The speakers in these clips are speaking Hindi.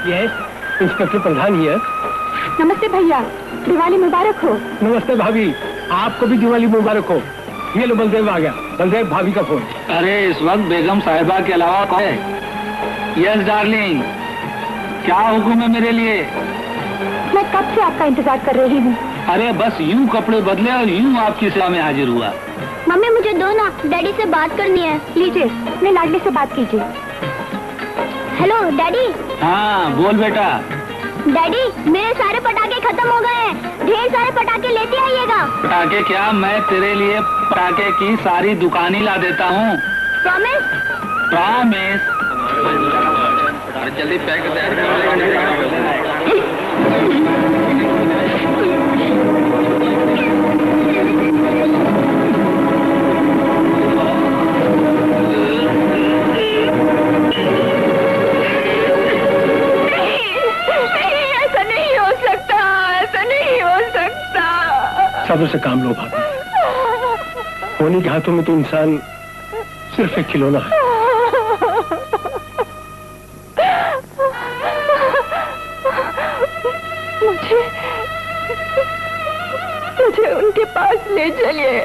यस, इंस्पेक्टर प्रधान ही है। नमस्ते भैया, दिवाली मुबारक हो। नमस्ते भाभी, आपको भी दिवाली मुबारक हो। ये लो बलदेव आ गया, बलदेव भाभी का फोन। अरे इस वक्त बेगम साहिबा के अलावा कौन है? यस डार्लिंग, क्या हुक्म है मेरे लिए? मैं कब से आपका इंतजार कर रही हूँ। अरे बस यूं कपड़े बदले और यूं आपकी सेवा में हाजिर हुआ। मम्मी मुझे दो ना, डैडी से बात करनी है। लीजिए, अपने लाडले से बात कीजिए। Hello daddy. हाँ बोल बेटा। डैडी मेरे सारे पटाखे खत्म हो गए हैं, ढेर सारे पटाखे लेते आइएगा। पटाखे क्या, मैं तेरे लिए पटाखे की सारी दुकान ही ला देता हूँ। प्रॉमिस? प्रॉमिस। जल्दी पैक सब्र से काम लो भाभी। होनी के हाथों में तो इंसान सिर्फ एक खिलौना है। मुझे उनके पास ले चलिए।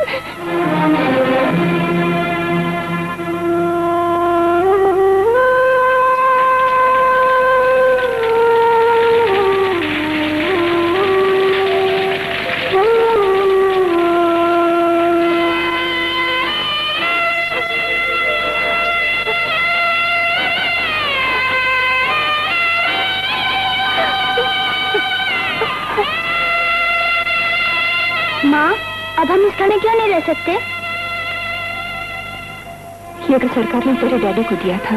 माँ, अब हम इस खाने क्यों नहीं रह सकते? ये अगर सरकार ने तेरे डैडी को दिया था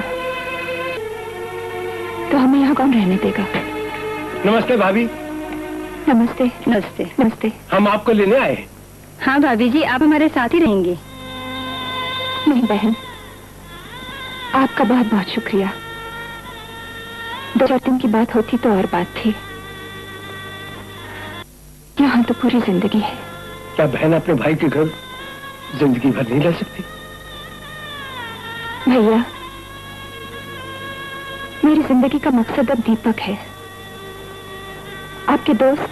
तो हमें यहाँ कौन रहने देगा? नमस्ते भाभी। नमस्ते। नमस्ते। नमस्ते। हम आपको लेने आए हैं। हाँ भाभी जी, आप हमारे साथ ही रहेंगे। नहीं बहन, आपका बहुत बहुत शुक्रिया। 2-4 दिन की बात होती तो और बात थी, यहाँ तो पूरी जिंदगी है। क्या बहन अपने भाई के घर जिंदगी भर नहीं रह सकती? भैया, मेरी जिंदगी का मकसद अब दीपक है। आपके दोस्त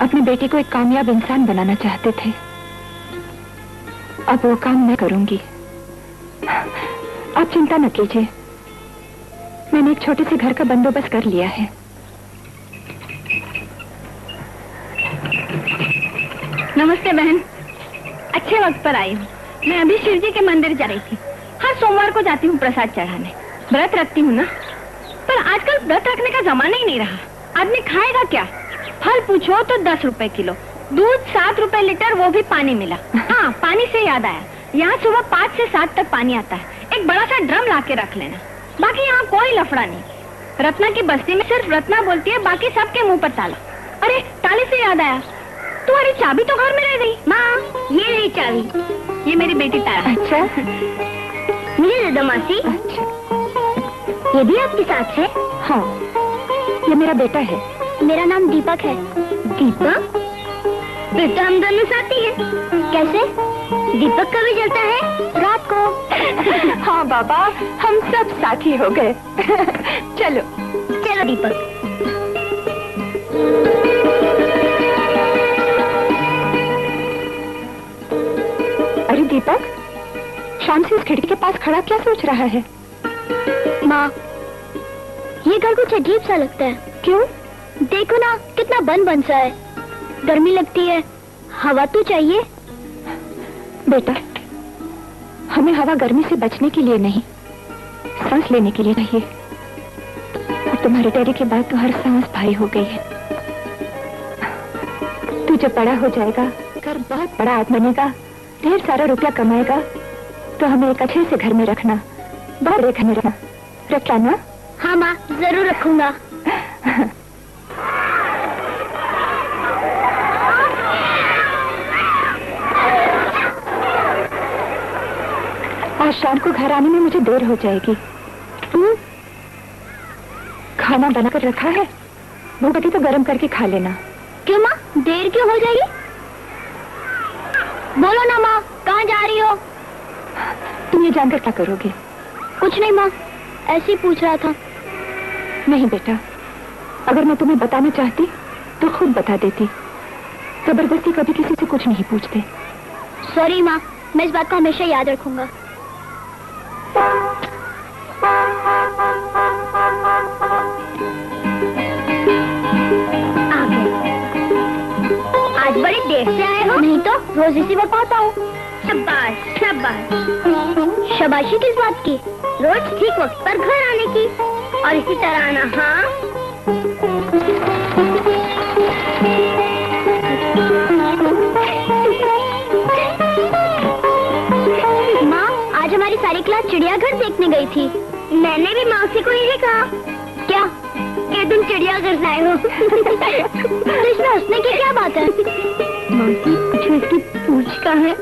अपने बेटे को एक कामयाब इंसान बनाना चाहते थे, अब वो काम मैं करूंगी। आप चिंता न कीजिए, मैंने एक छोटे से घर का बंदोबस्त कर लिया है। नमस्ते बहन, अच्छे वक्त पर आई हूँ। मैं अभी शिव जी के मंदिर जा रही थी। हर सोमवार को जाती हूँ प्रसाद चढ़ाने, व्रत रखती हूँ ना। पर आजकल व्रत रखने का जमाना ही नहीं रहा। आदमी खाएगा क्या? फल पूछो तो 10 रुपए किलो, दूध 7 रुपए लीटर, वो भी पानी मिला। हाँ, पानी से याद आया, यहाँ सुबह 5 से 7 तक पानी आता है। एक बड़ा सा ड्रम ला के रख लेना। बाकी यहाँ कोई लफड़ा नहीं। रत्ना की बस्ती में सिर्फ रत्ना बोलती है, बाकी सबके मुंह पर ताला। अरे ताले से याद आया, तुम्हारी चाबी तो घर में रह गई। माँ, ये रही चाबी, ये मेरी बेटी तारा। अच्छा, मुझे दे दो मासी। अच्छा, ये भी आपके साथ है? हाँ, ये मेरा बेटा है। मेरा नाम दीपक है। दीपक? फिर तो हम दोनों साथी हैं। कैसे? दीपक कभी जलता है? रात को। हाँ बाबा, हम सब साथी हो गए। चलो चलो दीपक। अरे दीपक, शाम से इस खिड़की के पास खड़ा क्या सोच रहा है? माँ, ये घर कुछ अजीब सा लगता है। क्यों? देखो ना, कितना बन सा है। गर्मी लगती है, हवा तो चाहिए। बेटा, हमें हवा गर्मी से बचने के लिए नहीं, सांस लेने के लिए चाहिए। और तुम्हारे डैडी के बाद तो हर सांस भारी हो गई है। तू जब बड़ा हो जाएगा, घर बहुत बड़ा आदमी बनेगा, ढेर सारा रुपया कमाएगा, तो हमें एक अच्छे से घर में रखना, बड़े घर में रखना। रखा ना? हाँ माँ, जरूर रखूंगा। आज शाम को घर आने में मुझे देर हो जाएगी। खाना बनाकर रखा है, भूख लगी तो गर्म करके खा लेना। क्यों माँ, देर क्यों हो जाएगी? बोलो ना माँ, कहाँ जा रही हो? तुम ये जानकर क्या करोगे? कुछ नहीं माँ, ऐसे ही पूछ रहा था। नहीं बेटा, अगर मैं तुम्हें बताना चाहती तो खुद बता देती। जबरदस्ती कभी किसी से कुछ नहीं पूछते। सॉरी माँ, मैं इस बात को हमेशा याद रखूंगा। आज बड़ी देर से आए हो? नहीं तो रोज इसी वक्त आता हूँ। शाबाश शाबाश। शाबाशी किस बात की? रोज ठीक वक्त पर घर आने की और इसी तरह आना। हाँ माँ, आज हमारी सारी क्लास चिड़ियाघर देखने गई थी। मैंने भी मौसी को यही कहा। क्या कि तुम चिड़ियाघर से आए हो? तो इसमें हंसने की क्या बात है? मौसी पूछो इसकी पूछ का है।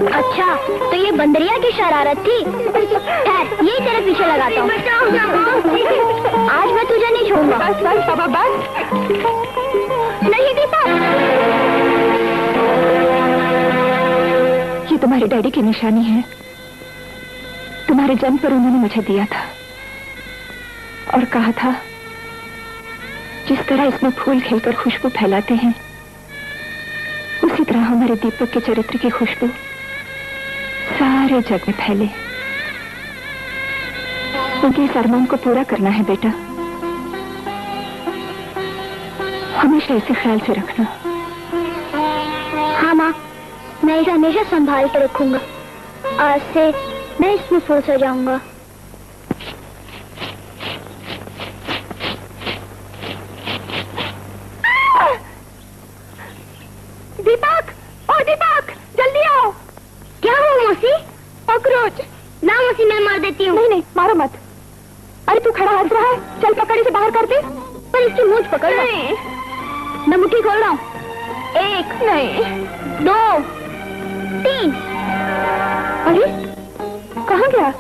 अच्छा, तो ये बंदरिया की शरारत थी। यही तेरे पीछे लगाता हूँ। आज मैं तुझे नहीं छोड़ूंगा। बस बस बाबा बस। नहीं दीपा, ये तुम्हारे डैडी की निशानी है। तुम्हारे जन्म पर उन्होंने मुझे दिया था और कहा था जिस तरह इसमें फूल खिलकर खुशबू फैलाते हैं, उसी तरह हमारे दीपक के चरित्र की खुशबू सारे जग में फैले। उनके इस अरमान को पूरा करना है बेटा। हमेशा इसे ख्याल से रखना। हाँ माँ, मैं इसे हमेशा संभाल कर रखूंगा। आज से मैं इसमें फूल सजाऊंगा। दीपक, ओ दीपक, जल्दी आओ। क्या हुआ मौसी? कॉकरोच। ना मौसी, मैं मार देती हूँ। नहीं नहीं, मारो मत। अरे तू खड़ा हंस रहा है, चल पकड़ इसे बाहर कर दे। पर इसकी मूंछ पकड़ लो। मैं मुट्ठी खोल रहा हूँ। 1 नहीं 2 3। अरे कहाँ गया?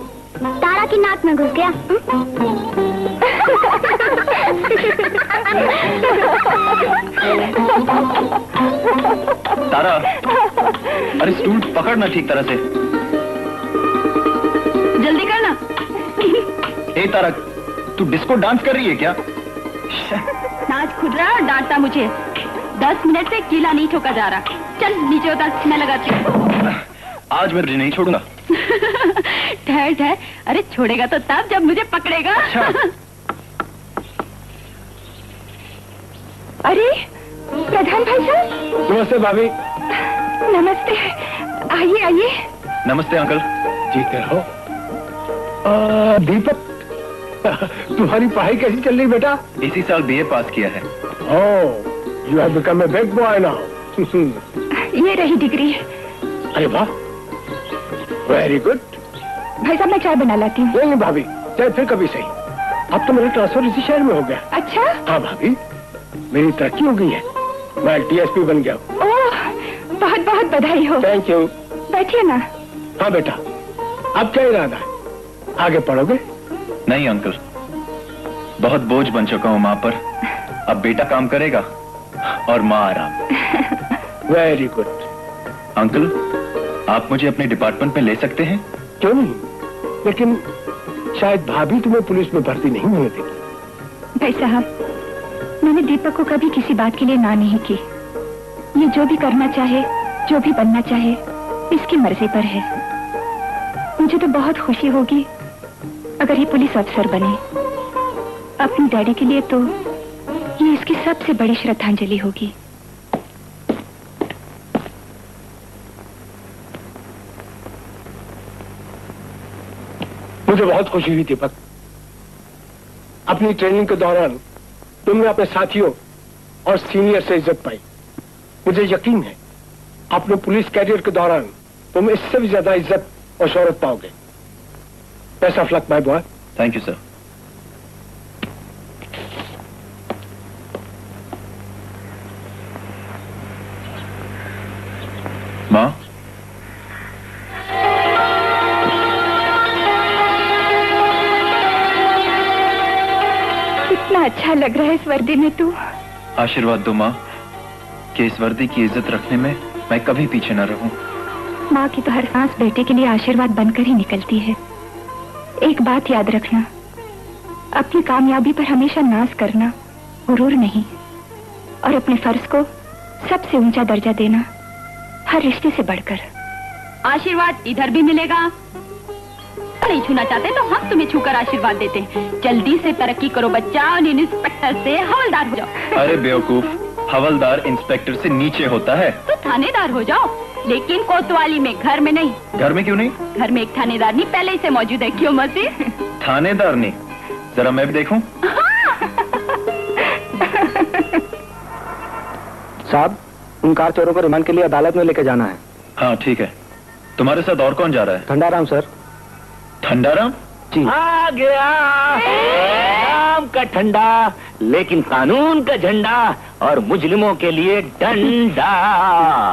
तारा की नाक में घुस गया। तारा, अरे स्टूल पकड़ना ठीक तरह से। जल्दी करना। ए तारा, तू डिस्को डांस कर रही है क्या? नाच खुद रहा और डांटता मुझे। 10 मिनट से कीला नहीं ठोका जा रहा। चल नीचे उतर, मैं लगाती हूँ। आज मैं तुझे नहीं छोड़ूंगा। ठहर ठहर, अरे छोड़ेगा तो तब जब मुझे पकड़ेगा। अच्छा। अरे प्रधान भाई साहब। नमस्ते भाभी। नमस्ते, आइए आइए। नमस्ते अंकल। जीते रहो। दीपक, तुम्हारी पढ़ाई कैसी चल रही बेटा? इसी साल बीए पास किया है। Oh, you have become a big boy now. ये रही डिग्री। अरे वाह, वेरी गुड। भाई साहब मैं चाय बना लाती हूँ। नहीं भाभी, चाहे फिर कभी सही। अब तो मेरा ट्रांसफर इसी शहर में हो गया। अच्छा? हाँ भाभी, मेरी तरक्की हो गई है। मैं टीएसपी बन गया हूँ। ओह, बहुत बहुत बधाई हो। Thank you. बैठिए ना। हाँ बेटा, अब क्या इरादा है? आगे पढ़ोगे? नहीं अंकल, बहुत बोझ बन चुका हूँ माँ पर। अब बेटा काम करेगा और माँ आराम। Very good. अंकल, आप मुझे अपने डिपार्टमेंट में ले सकते हैं? क्यों नहीं, लेकिन शायद भाभी तुम्हें पुलिस में भर्ती नहीं होने देगी। भाई साहब, मैंने दीपक को कभी किसी बात के लिए ना नहीं की। ये जो भी करना चाहे, जो भी बनना चाहे, इसकी मर्जी पर है। मुझे तो बहुत खुशी होगी अगर ये पुलिस अफसर बने। अपने डैडी के लिए तो ये इसकी सबसे बड़ी श्रद्धांजलि होगी। मुझे बहुत खुशी हुई दीपक। अपनी ट्रेनिंग के दौरान तुमने अपने साथियों और सीनियर से इज्जत पाई। मुझे यकीन है अपने पुलिस कैरियर के दौरान तुम इससे भी ज्यादा इज्जत और शोहरत पाओगे। Best of luck my boy. Thank you sir. माँ, कितना अच्छा लग रहा है इस वर्दी में तू। आशीर्वाद दो माँ कि इस वर्दी की इज्जत रखने में मैं कभी पीछे न रहूं। माँ की तो हर सांस बेटे के लिए आशीर्वाद बनकर ही निकलती है। एक बात याद रखना, अपनी कामयाबी पर हमेशा नाज करना, गुरूर नहीं, और अपने फर्ज को सबसे ऊंचा दर्जा देना, हर रिश्ते से बढ़कर। आशीर्वाद इधर भी मिलेगा। नहीं छूना चाहते तो हम तुम्हें छूकर आशीर्वाद देते हैं। जल्दी से तरक्की करो बच्चा और इंस्पेक्टर से हवलदार हो जाओ। अरे बेवकूफ, हवलदार इंस्पेक्टर से नीचे होता है। तो थानेदार हो जाओ, लेकिन कोतवाली में, घर में नहीं। घर में क्यों नहीं? घर में एक थानेदार नहीं पहले ही से मौजूद है। क्यों मसी? थानेदार नहीं? जरा मैं भी देखूं। साहब, उन कार चोरों को रिमांड के लिए अदालत में लेके जाना है। हाँ ठीक है। तुम्हारे साथ और कौन जा रहा है? ठंडाराम सर। ठंडाराम? जी। आ गया नाम का ठंडा, लेकिन कानून का झंडा और मुजरिमों के लिए डंडा।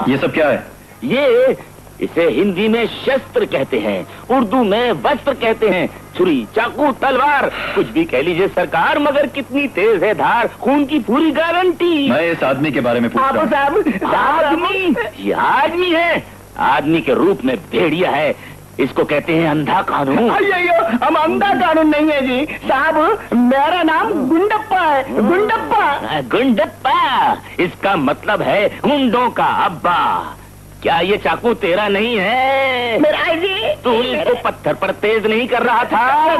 ये सब क्या है? ये इसे हिंदी में शस्त्र कहते हैं, उर्दू में वस्त्र कहते हैं। छुरी, चाकू, तलवार, कुछ भी कह लीजिए सरकार, मगर कितनी तेज है धार, खून की पूरी गारंटी। मैं इस आदमी के बारे में पूछ रहा हूँ। आदमी, ये आदमी है, आदमी के रूप में भेड़िया है। इसको कहते हैं अंधा कानून। अయ్యయ్యో, हम अंधा कानून नहीं है जी साहब, मेरा नाम गुंडप्पा है। गुंडप्पा। गुंडप्पा, इसका मतलब है गुंडों का अब्बा। क्या ये चाकू तेरा नहीं है? मेरा है जी। तू इसको पत्थर पर तेज नहीं कर रहा था?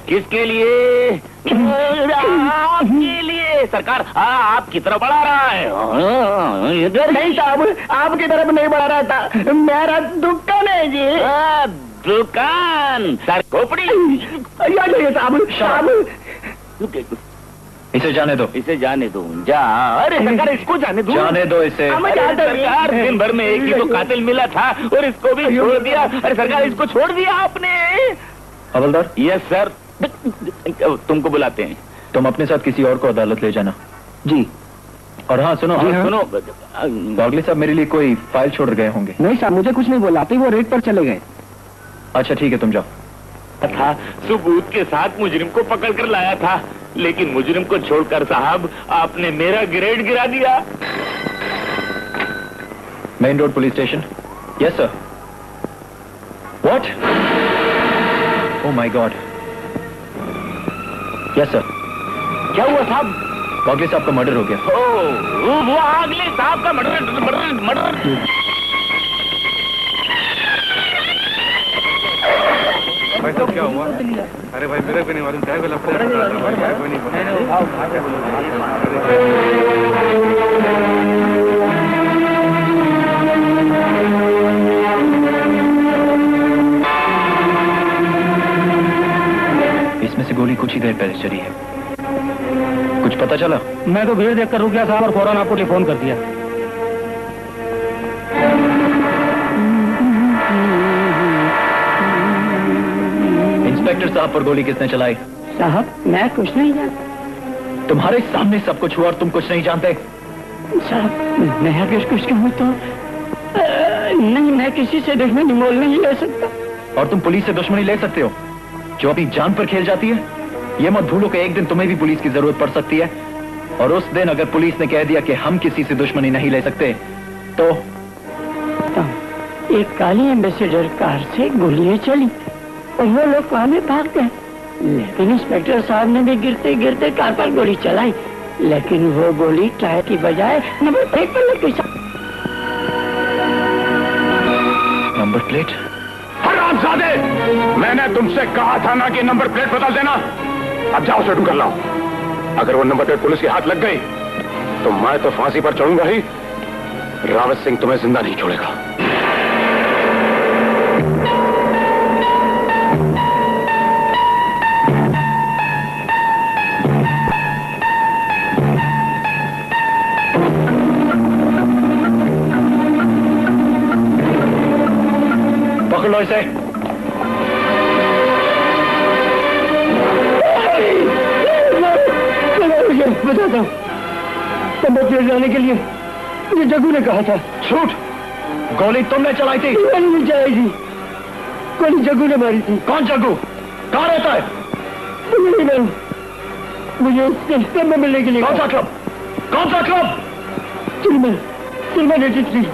किसके लिए? आपके लिए। सरकार आपकी तरफ बढ़ा रहा है। नहीं साहब, आपकी तरफ नहीं बढ़ा रहा था, मेरा दुकान है जी। दुकान सर खोपड़ी। साहब साहब, इसे जाने दो। इसे जाने दो। जा। अरे सरकार, इसको जाने दो। जाने दो इसे। अरे सरकार, दिन भर में एक ही तो कातिल मिला था और इसको भी छोड़ दिया। अरे सरकार, इसको छोड़ दिया आपने। हवलदार? Yes sir. तुमको बुलाते हैं। तुम अपने साथ किसी और को अदालत ले जाना। जी। और हाँ सुनो, सुनो, बागली साहब मेरे लिए कोई फाइल छोड़ गए होंगे। नहीं साहब, मुझे कुछ नहीं बोला, वो रेट पर चले गए। अच्छा ठीक है, तुम जाओ। था सबूत के साथ मुजरिम को पकड़ कर लाया था, लेकिन मुजरिम को छोड़कर साहब आपने मेरा ग्रेड गिरा दिया। Main road police station. Yes sir. What? Oh my God. Yes sir. क्या हुआ साहब? बागली साहब का मर्डर हो गया। वो अगले साहब का मर्डर। भाई साहब क्या हुआ? अरे भाई मेरे को नहीं मालूम, क्या बोला? इसमें से गोली कुछ ही देर पहले चली है। कुछ पता चला? मैं तो भीड़ देखकर रुक गया साहब और फौरन आपको टेलीफोन कर दिया। इंस्पेक्टर साहब पर गोली किसने चलाई? साहब मैं कुछ नहीं जानता। तुम्हारे सामने सब कुछ हुआ और तुम कुछ नहीं जानते? साहब मैं अगर कुछ कहूँ तो नहीं, मैं किसी से दुश्मनी मोल नहीं ले सकता। और तुम पुलिस से दुश्मनी ले सकते हो जो अपनी जान पर खेल जाती है? ये मत भूलो कि एक दिन तुम्हें भी पुलिस की जरूरत पड़ सकती है, और उस दिन अगर पुलिस ने कह दिया कि हम किसी से दुश्मनी नहीं ले सकते तो? एक काली एम्बेसडर कार से गोलियां चली और वो लोग वहां में भाग गए, लेकिन इंस्पेक्टर साहब ने भी गिरते गिरते कार पर गोली चलाई, लेकिन वो गोली टायर की बजाय नंबर प्लेट पर लग गई। Number plate? हरामजादे, मैंने तुमसे कहा था ना कि नंबर प्लेट बदल देना। अब जाओ उसे ढूंढ कर लाओ। अगर वो नंबर प्लेट पुलिस के हाथ लग गई तो मैं तो फांसी पर चढ़ूंगा ही, रावत सिंह तुम्हें जिंदा नहीं छोड़ेगा। पकड़ लो इसे। बताता हूँ, नंबर प्लेट लाने के लिए मुझे जग्गू ने कहा था। झूठ! गोली तुमने चलाई थी? गोली नहीं चलाई थी, गोली जग्गू ने मारी थी। कौन जग्गू? कहाँ रहता है? नहीं मालूम, मुझे उसके क्लब में मिलने के लिए। कौन सा क्लब? कौन सा क्लब? चिलमन 83।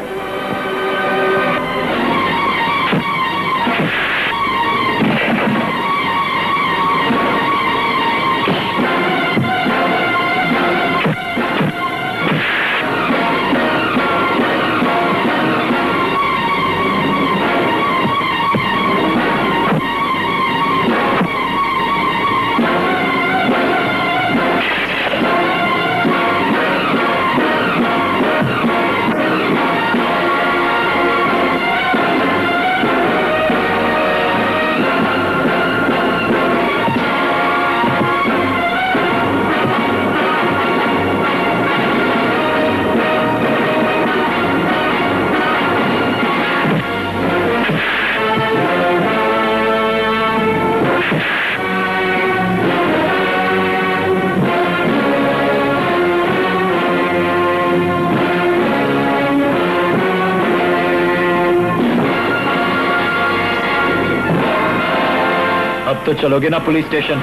अब तो चलोगे ना पुलिस स्टेशन?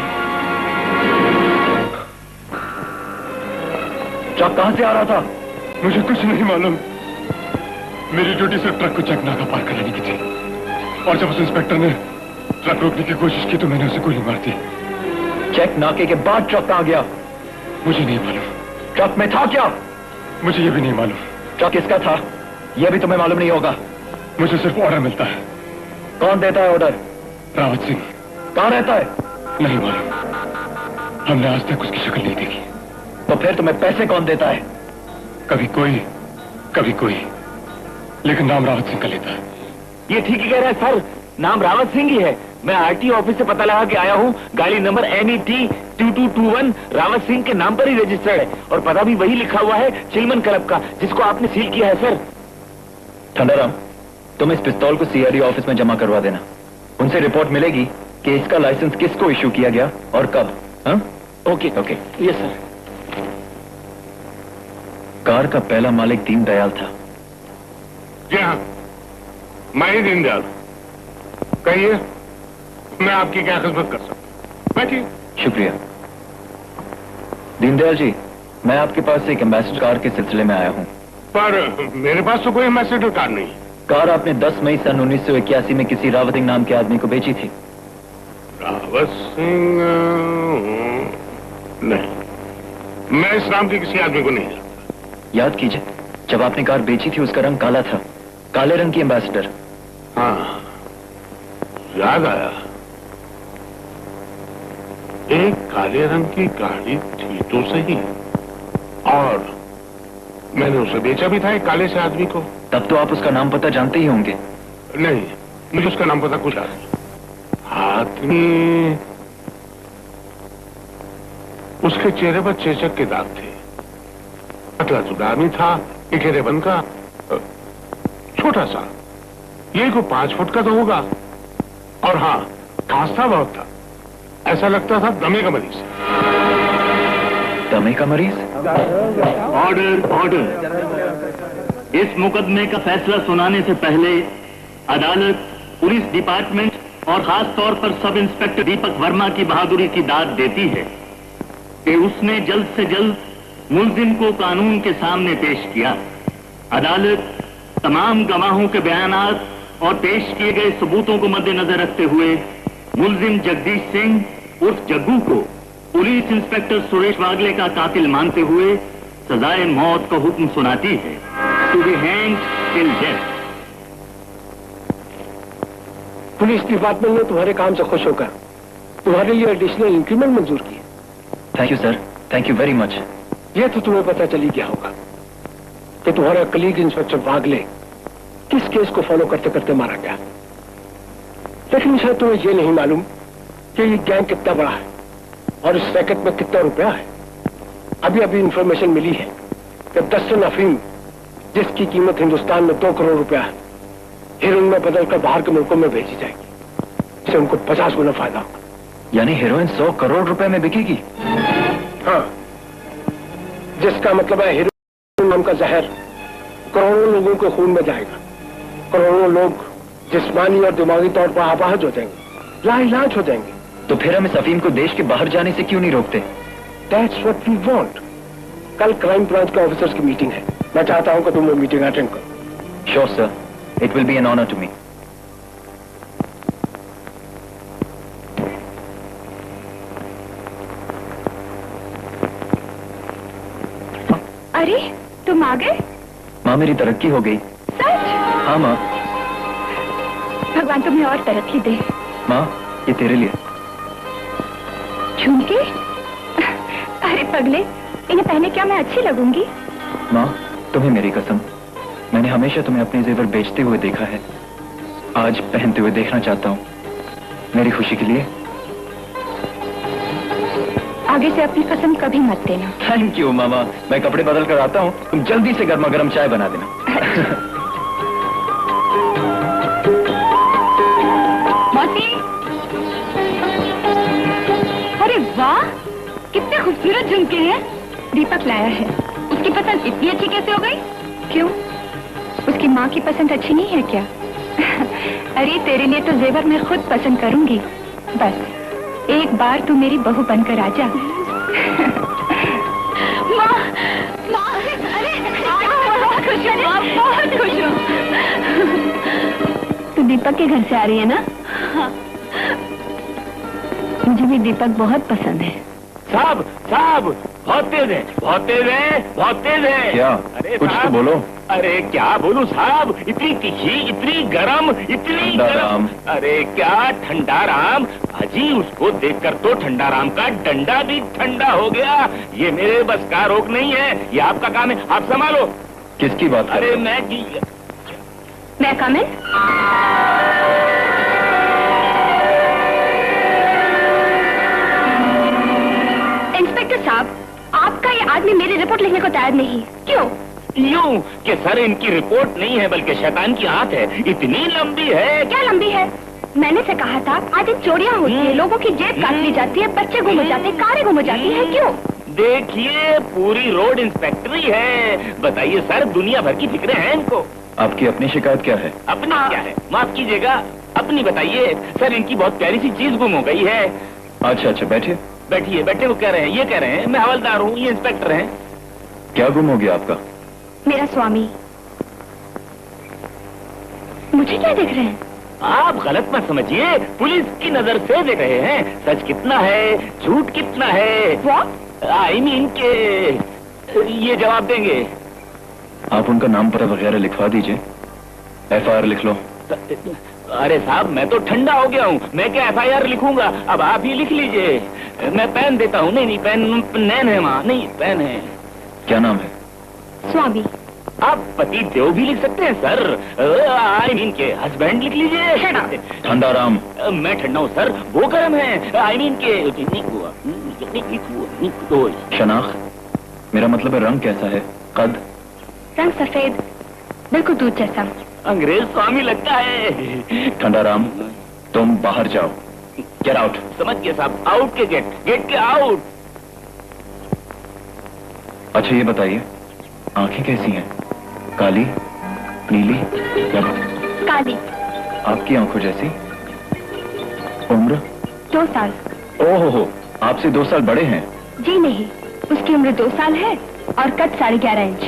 ट्रक कहां से आ रहा था? मुझे कुछ नहीं मालूम। मेरी ड्यूटी सिर्फ ट्रक को चेक नाका पार कराने की थी, और जब उस इंस्पेक्टर ने ट्रक रोकने की कोशिश की तो मैंने उसे गोली मार दी। चेक नाके के बाद ट्रक कहां गया? मुझे नहीं मालूम। ट्रक में था क्या? मुझे ये भी नहीं मालूम। ट्रक किसका था यह भी तुम्हें मालूम नहीं होगा? मुझे सिर्फ ऑर्डर मिलता है। कौन देता है ऑर्डर? रावत सिंह। कहां रहता है? नहीं मालूम, हमने आज तक उसकी शक्ल नहीं देखी। तो फिर तुम्हें पैसे कौन देता है? कभी कोई, लेकिन नाम रावत सिंह का लेता है। ये ठीक ही कह रहा है सर, नाम रावत सिंह ही है। मैं आरटीओ ऑफिस से पता लगा के आया हूँ। गाड़ी नंबर NET 2221 रावत सिंह के नाम पर ही रजिस्टर्ड है, और पता भी वही लिखा हुआ है, चिलमन क्लब का, जिसको आपने सील किया है सर। ठंडाराम, तुम इस पिस्तौल को CID ऑफिस में जमा करवा देना। उनसे रिपोर्ट मिलेगी कि इसका लाइसेंस किसको इश्यू किया गया और कब। हाँ? ओके। Yes sir. कार का पहला मालिक दीनदयाल था। जी हाँ, मैं ही दीनदयाल। कहिए, मैं आपकी क्या खिदमत कर सकता हूँ? बैठिए। शुक्रिया। दीनदयाल जी, मैं आपके पास एक एम्बेसडर कार के सिलसिले में आया हूँ। पर मेरे पास तो कोई एम्बेसडर कार नहीं। कार आपने 10 मई सन 1981 में किसी रावत सिंह नाम के आदमी को बेची थी। रावत सिंह? नहीं, मैं इस नाम के किसी आदमी को नहीं जानता। याद कीजिए, जब आपने कार बेची थी उसका रंग काला था, काले रंग की एम्बेसडर। हाँ, याद आया। एक काले रंग की गाड़ी थी तो सही, और मैंने उसे बेचा भी था एक काले से आदमी को। तब तो आप उसका नाम पता जानते ही होंगे। नहीं, मुझे उसका नाम पता कुछ याद नहीं। आदमी, उसके चेहरे पर चेचक के दाग थे। पतला चुड़ा आदमी था, इकेरे बन का, छोटा सा, ये को 5 फुट का तो होगा। और हाँ, खांसता बहुत था, ऐसा लगता था दमे का मरीज। दमे का मरीज? ऑर्डर। इस मुकदमे का फैसला सुनाने से पहले अदालत पुलिस डिपार्टमेंट और खास तौर पर सब इंस्पेक्टर दीपक वर्मा की बहादुरी की दाद देती है कि उसने जल्द से जल्द मुलजिम को कानून के सामने पेश किया। अदालत तमाम गवाहों के बयानात और पेश किए गए सबूतों को मद्देनजर रखते हुए मुलजिम जगदीश सिंह उर्फ जग्गू को पुलिस इंस्पेक्टर सुरेश वागले का कातिल मानते हुए सजाए मौत का हुक्म सुनाती है, to be hanged till death. Police department ने तुम्हारे काम से खुश होकर तुम्हारे लिए एडिशनल इंक्रीमेंट मंजूर की। Thank you sir, thank you very much. यह तो तुम्हें पता चली गया होगा कि तुम्हारा कलीग इंस्पेक्टर वागले किस केस को फॉलो करते करते मारा गया, लेकिन शायद तुम्हें यह नहीं मालूम कि ये गैंग कितना बड़ा है और इस रैकेट में कितना रुपया है। अभी अभी इंफॉर्मेशन मिली है कि 10 टन अफीम, जिसकी कीमत हिंदुस्तान में 2 करोड़ रुपया है, हेरोइन में बदलकर बाहर के मुल्कों में भेजी जाएगी। इससे उनको 50 गुना फायदा होगा। यानी हेरोइन 100 करोड़ रुपए में बिकेगी? हाँ, जिसका मतलब है हेरोइन नाम का जहर करोड़ों लोगों के खून में जाएगा। करोड़ों लोग जिस्मानी और दिमागी तौर पर अपाहज हो जाएंगे, लाइलाज हो जाएंगे। तो फिर हम इस अफीम को देश के बाहर जाने से क्यों नहीं रोकते? That's what we want. कल क्राइम ब्रांच के ऑफिसर्स की मीटिंग है, मैं चाहता हूं कि तुम वो मीटिंग अटेंड करो। Sure sir, it will be an honour to me. अरे तुम आ गए? माँ मेरी तरक्की हो गई। सच? हाँ माँ। भगवान तुम्हें और तरक्की दे। माँ ये तेरे लिए। झुमके? अरे पगले, इन्हें पहने क्या मैं अच्छी लगूंगी? माँ तुम्हें मेरी कसम, मैंने हमेशा तुम्हें अपने जेवर बेचते हुए देखा है, आज पहनते हुए देखना चाहता हूँ, मेरी खुशी के लिए। आगे से अपनी कसम कभी मत देना। थैंक यू मामा, मैं कपड़े बदल कर आता हूँ, तुम जल्दी से गर्मा गर्म चाय बना देना। मौसी, अरे वाह, कितने खूबसूरत झुमके हैं। दीपक लाया है। उसकी पसंद इतनी अच्छी कैसे हो गई? क्यों, उसकी माँ की पसंद अच्छी नहीं है क्या? अरे तेरे लिए तो जेवर मैं खुद पसंद करूंगी, बस एक बार तू मेरी बहू बनकर आजा। माँ, माँ, अरे बहुत खुश हो, माँ बहुत खुश हो। तू दीपक के घर से आ रही है ना? हाँ। मुझे भी दीपक बहुत पसंद है। साहब साहब, बहुत तेज है, बहुत तेज है, बहुत तेज है। क्या? अरे कुछ तो साहब, बोलो। अरे क्या बोलूं साहब, इतनी तीखी, इतनी गरम, इतनी ठंडा गरम। राम। अरे क्या ठंडा राम, अजी उसको देखकर तो ठंडा राम का डंडा भी ठंडा हो गया। ये मेरे बस का रोक नहीं है, ये आपका काम है, आप संभालो। किसकी बात कर रहे अरे हो? मैं कम इन? इंस्पेक्टर साहब, आपका ये आदमी मेरी रिपोर्ट लिखने को तैयार नहीं। क्यों? यूं कि सर इनकी रिपोर्ट नहीं है बल्कि शैतान की आंत है, इतनी लंबी है। क्या लंबी है? मैंने से कहा था आज दिन चोरियां होती है, लोगों की जेब काट ली जाती है, बच्चे गुम हो जाते हैं, कारें गुम हो जाती है। क्यों? देखिए पूरी रोड इंस्पेक्टरी है। बताइए सर, दुनिया भर की फिक्रें हैं इनको। आपकी अपनी शिकायत क्या है? अपनी क्या है? माफ कीजिएगा, अपनी बताइए। सर इनकी बहुत प्यारी सी चीज गुम हो गई है। अच्छा अच्छा बैठिए। बैठिए, बैठे वो कह रहे हैं, ये कह रहे हैं मैं हवलदार हूँ, ये इंस्पेक्टर हैं। क्या गुम हो गया आपका? मेरा स्वामी। मुझे क्या देख रहे हैं? आप गलत मत समझिए, पुलिस की नजर से देख रहे हैं। सच कितना है, झूठ कितना है, आई मीन के ये जवाब देंगे। आप उनका नाम पता वगैरह लिखवा दीजिए, FIR लिख लो। अरे साहब मैं तो ठंडा हो गया हूँ, मैं क्या FIR लिखूंगा, अब आप ही लिख लीजिए। मैं पेन देता हूँ। नहीं नहीं, पेन नैन है माँ, नहीं पेन है। क्या नाम है? स्वामी। आप पति देव भी लिख सकते हैं सर, आई मीन के हस्बैंड लिख लीजिए। ठंडा राम। मैं ठंडा हूँ सर, वो गर्म है, आई मीन के शनाख्त, मेरा मतलब है रंग कैसा है? कद? रंग सफेद, बिल्कुल दूध जैसा। अंग्रेज स्वामी लगता है। ठंडा राम, तुम बाहर जाओ। Get out. समझ गए साहब, आउट के गेट, गेट के आउट। अच्छा ये बताइए, आंखें कैसी हैं? काली, नीली या काली। आपकी आंखों जैसी? उम्र? 2 साल। ओहो, आपसे 2 साल बड़े हैं। जी नहीं, उसकी उम्र 2 साल है और कद 11.5 इंच।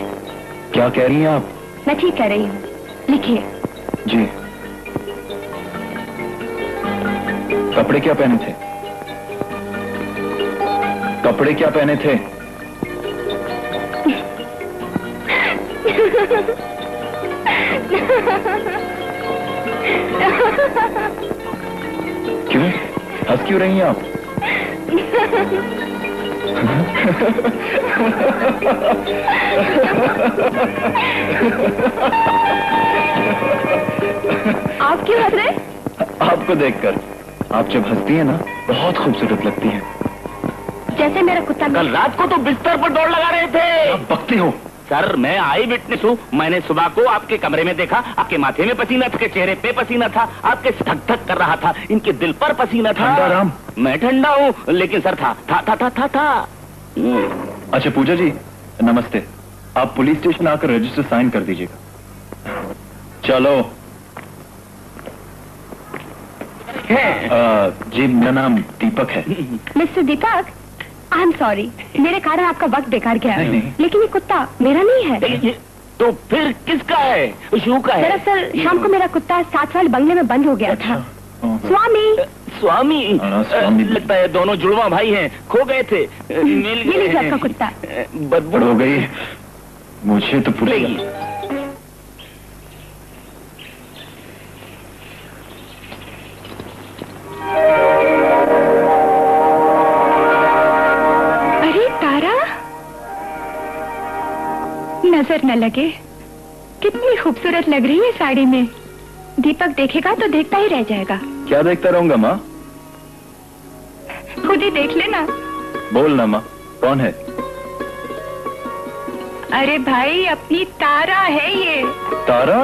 क्या कह रही हैं आप? मैं ठीक कह रही हूँ, लिखिए। जी। कपड़े क्या पहने थे? कपड़े क्या पहने थे? क्यों हंस क्यों रही हैं आप? आप क्यों हंस रहे? आपको देखकर। आप जब हंसती हैं ना, बहुत खूबसूरत लगती हैं। जैसे मेरा कुत्ता। कल रात को तो बिस्तर पर दौड़ लगा रहे थे। आप बकती हो। सर मैं आई विटनेस हूँ, मैंने सुबह को आपके कमरे में देखा, आपके माथे में पसीना था, आपके चेहरे पे पसीना था, आपके धक धक कर रहा था, इनके दिल पर पसीना था। ठंडा राम। मैं ठंडा हूँ, लेकिन सर था। अच्छा पूजा जी नमस्ते, आप पुलिस स्टेशन आकर रजिस्टर साइन कर दीजिएगा। चलो। है। जी मेरा नाम दीपक है। Mister Deepak, I am sorry, मेरे कारण आपका वक्त बेकार गया। नहीं। लेकिन ये कुत्ता मेरा नहीं है। तो फिर किसका है? शू का है? दरअसल शाम को मेरा कुत्ता 7 साल बंगले में बंद हो गया था। स्वामी। स्वामी? स्वामी। लगता है दोनों जुड़वा भाई हैं, खो गए थे, मिल ये गए लीजिए हैं। आपका कुत्ता। बदबू हो गई, मुझे तो लेगी। अरे तारा, नजर न लगे, कितनी खूबसूरत लग रही है साड़ी में। दीपक देखेगा तो देखता ही रह जाएगा। क्या देखता रहूंगा माँ? खुद ही देख लेना। बोल ना माँ, कौन है? अरे भाई, अपनी तारा है ये। तारा?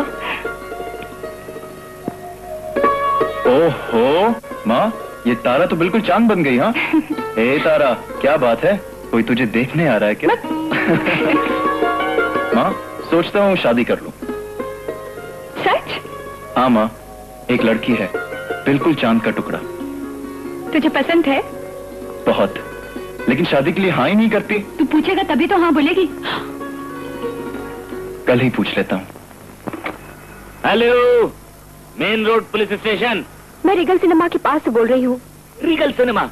ओहो माँ, ये तारा तो बिल्कुल चांद बन गई। हाँ ए तारा, क्या बात है? कोई तुझे देखने आ रहा है क्या? माँ, सोचता हूँ शादी कर लूं। सच? हाँ माँ, एक लड़की है, बिल्कुल चांद का टुकड़ा। तुझे पसंद है? बहुत, लेकिन शादी के लिए हाँ ही नहीं करती। तू पूछेगा तभी तो हाँ बोलेगी। कल ही पूछ लेता हूँ। Hello, main road police station. मैं रीगल सिनेमा के पास से बोल रही हूँ। Regal cinema?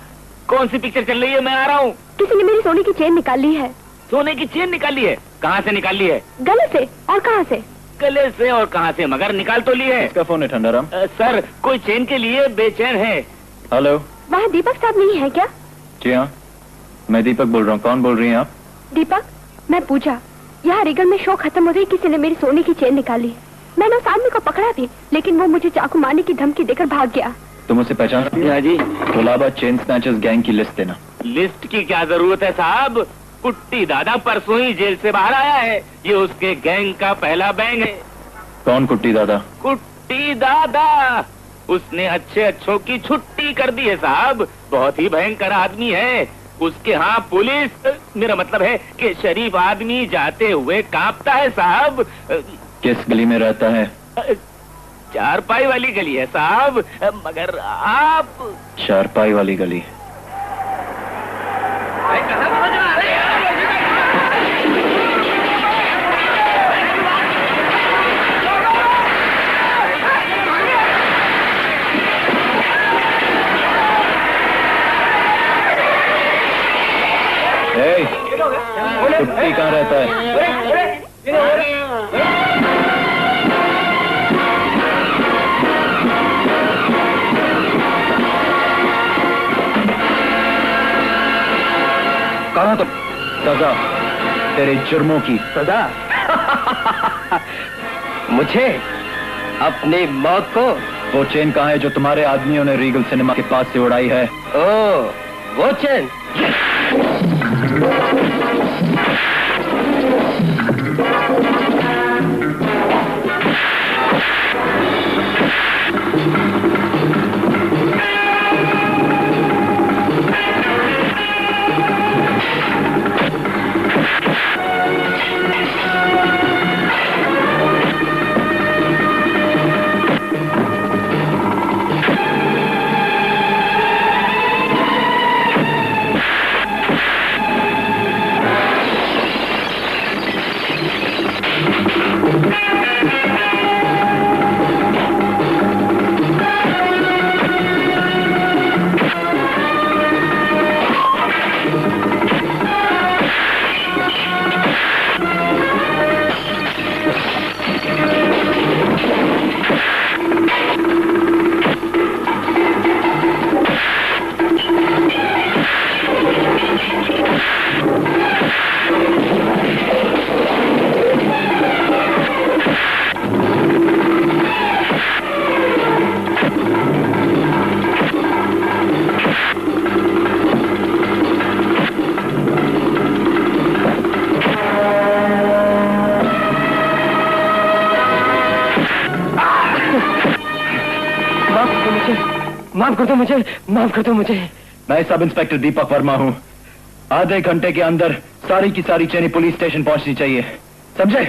कौन सी पिक्चर चल रही है? मैं आ रहा हूँ। किसी ने मेरी सोने की चेन निकाल ली है। सोने की चेन निकाली है? कहाँ से निकाली है? गले से। और कहाँ से? गले से और कहाँ से, मगर निकाल तो ली है। इसका फोन है ठंडाराम। सर, कोई चेन के लिए बेचैन है। हेलो। वहाँ दीपक साहब नहीं है क्या? जी हाँ, मैं दीपक बोल रहा हूँ। कौन बोल रही हैं आप? दीपक, मैं पूजा। यहाँ रीगल में शो खत्म होते ही किसी ने मेरी सोने की चेन निकाली। मैंने उस आदमी को पकड़ा भी, लेकिन वो मुझे चाकू मारने की धमकी देकर भाग गया। तुम उसे पहचान? हाँ जी। कोलाबा चेन स्नैचर्स गैंग की लिस्ट देना। लिस्ट की क्या जरूरत है साहब? कुट्टी दादा परसों ही जेल से बाहर आया है। ये उसके गैंग का पहला बैंग है। कौन कुट्टी दादा? कुट्टी दादा, उसने अच्छे अच्छों की छुट्टी कर दी है साहब। बहुत ही भयंकर आदमी है। उसके यहाँ पुलिस, मेरा मतलब है कि शरीफ आदमी जाते हुए कांपता है साहब। किस गली में रहता है? 4 वाली गली है साहब। मगर आप 4 वाली गली। कुट्टी कहाँ रहता है? कहाँ? तो सजा तेरे जुर्मों की सदा? मुझे? अपनी मौत को? वो चेन कहाँ है जो तुम्हारे आदमियों ने रीगल सिनेमा के पास से उड़ाई है? ओ, वो चेन? माफ कर दो मुझे, माफ कर दो मुझे। मैं सब इंस्पेक्टर दीपक वर्मा हूँ। आधे घंटे के अंदर सारी की सारी चेनें पुलिस स्टेशन पहुंचनी चाहिए, समझे?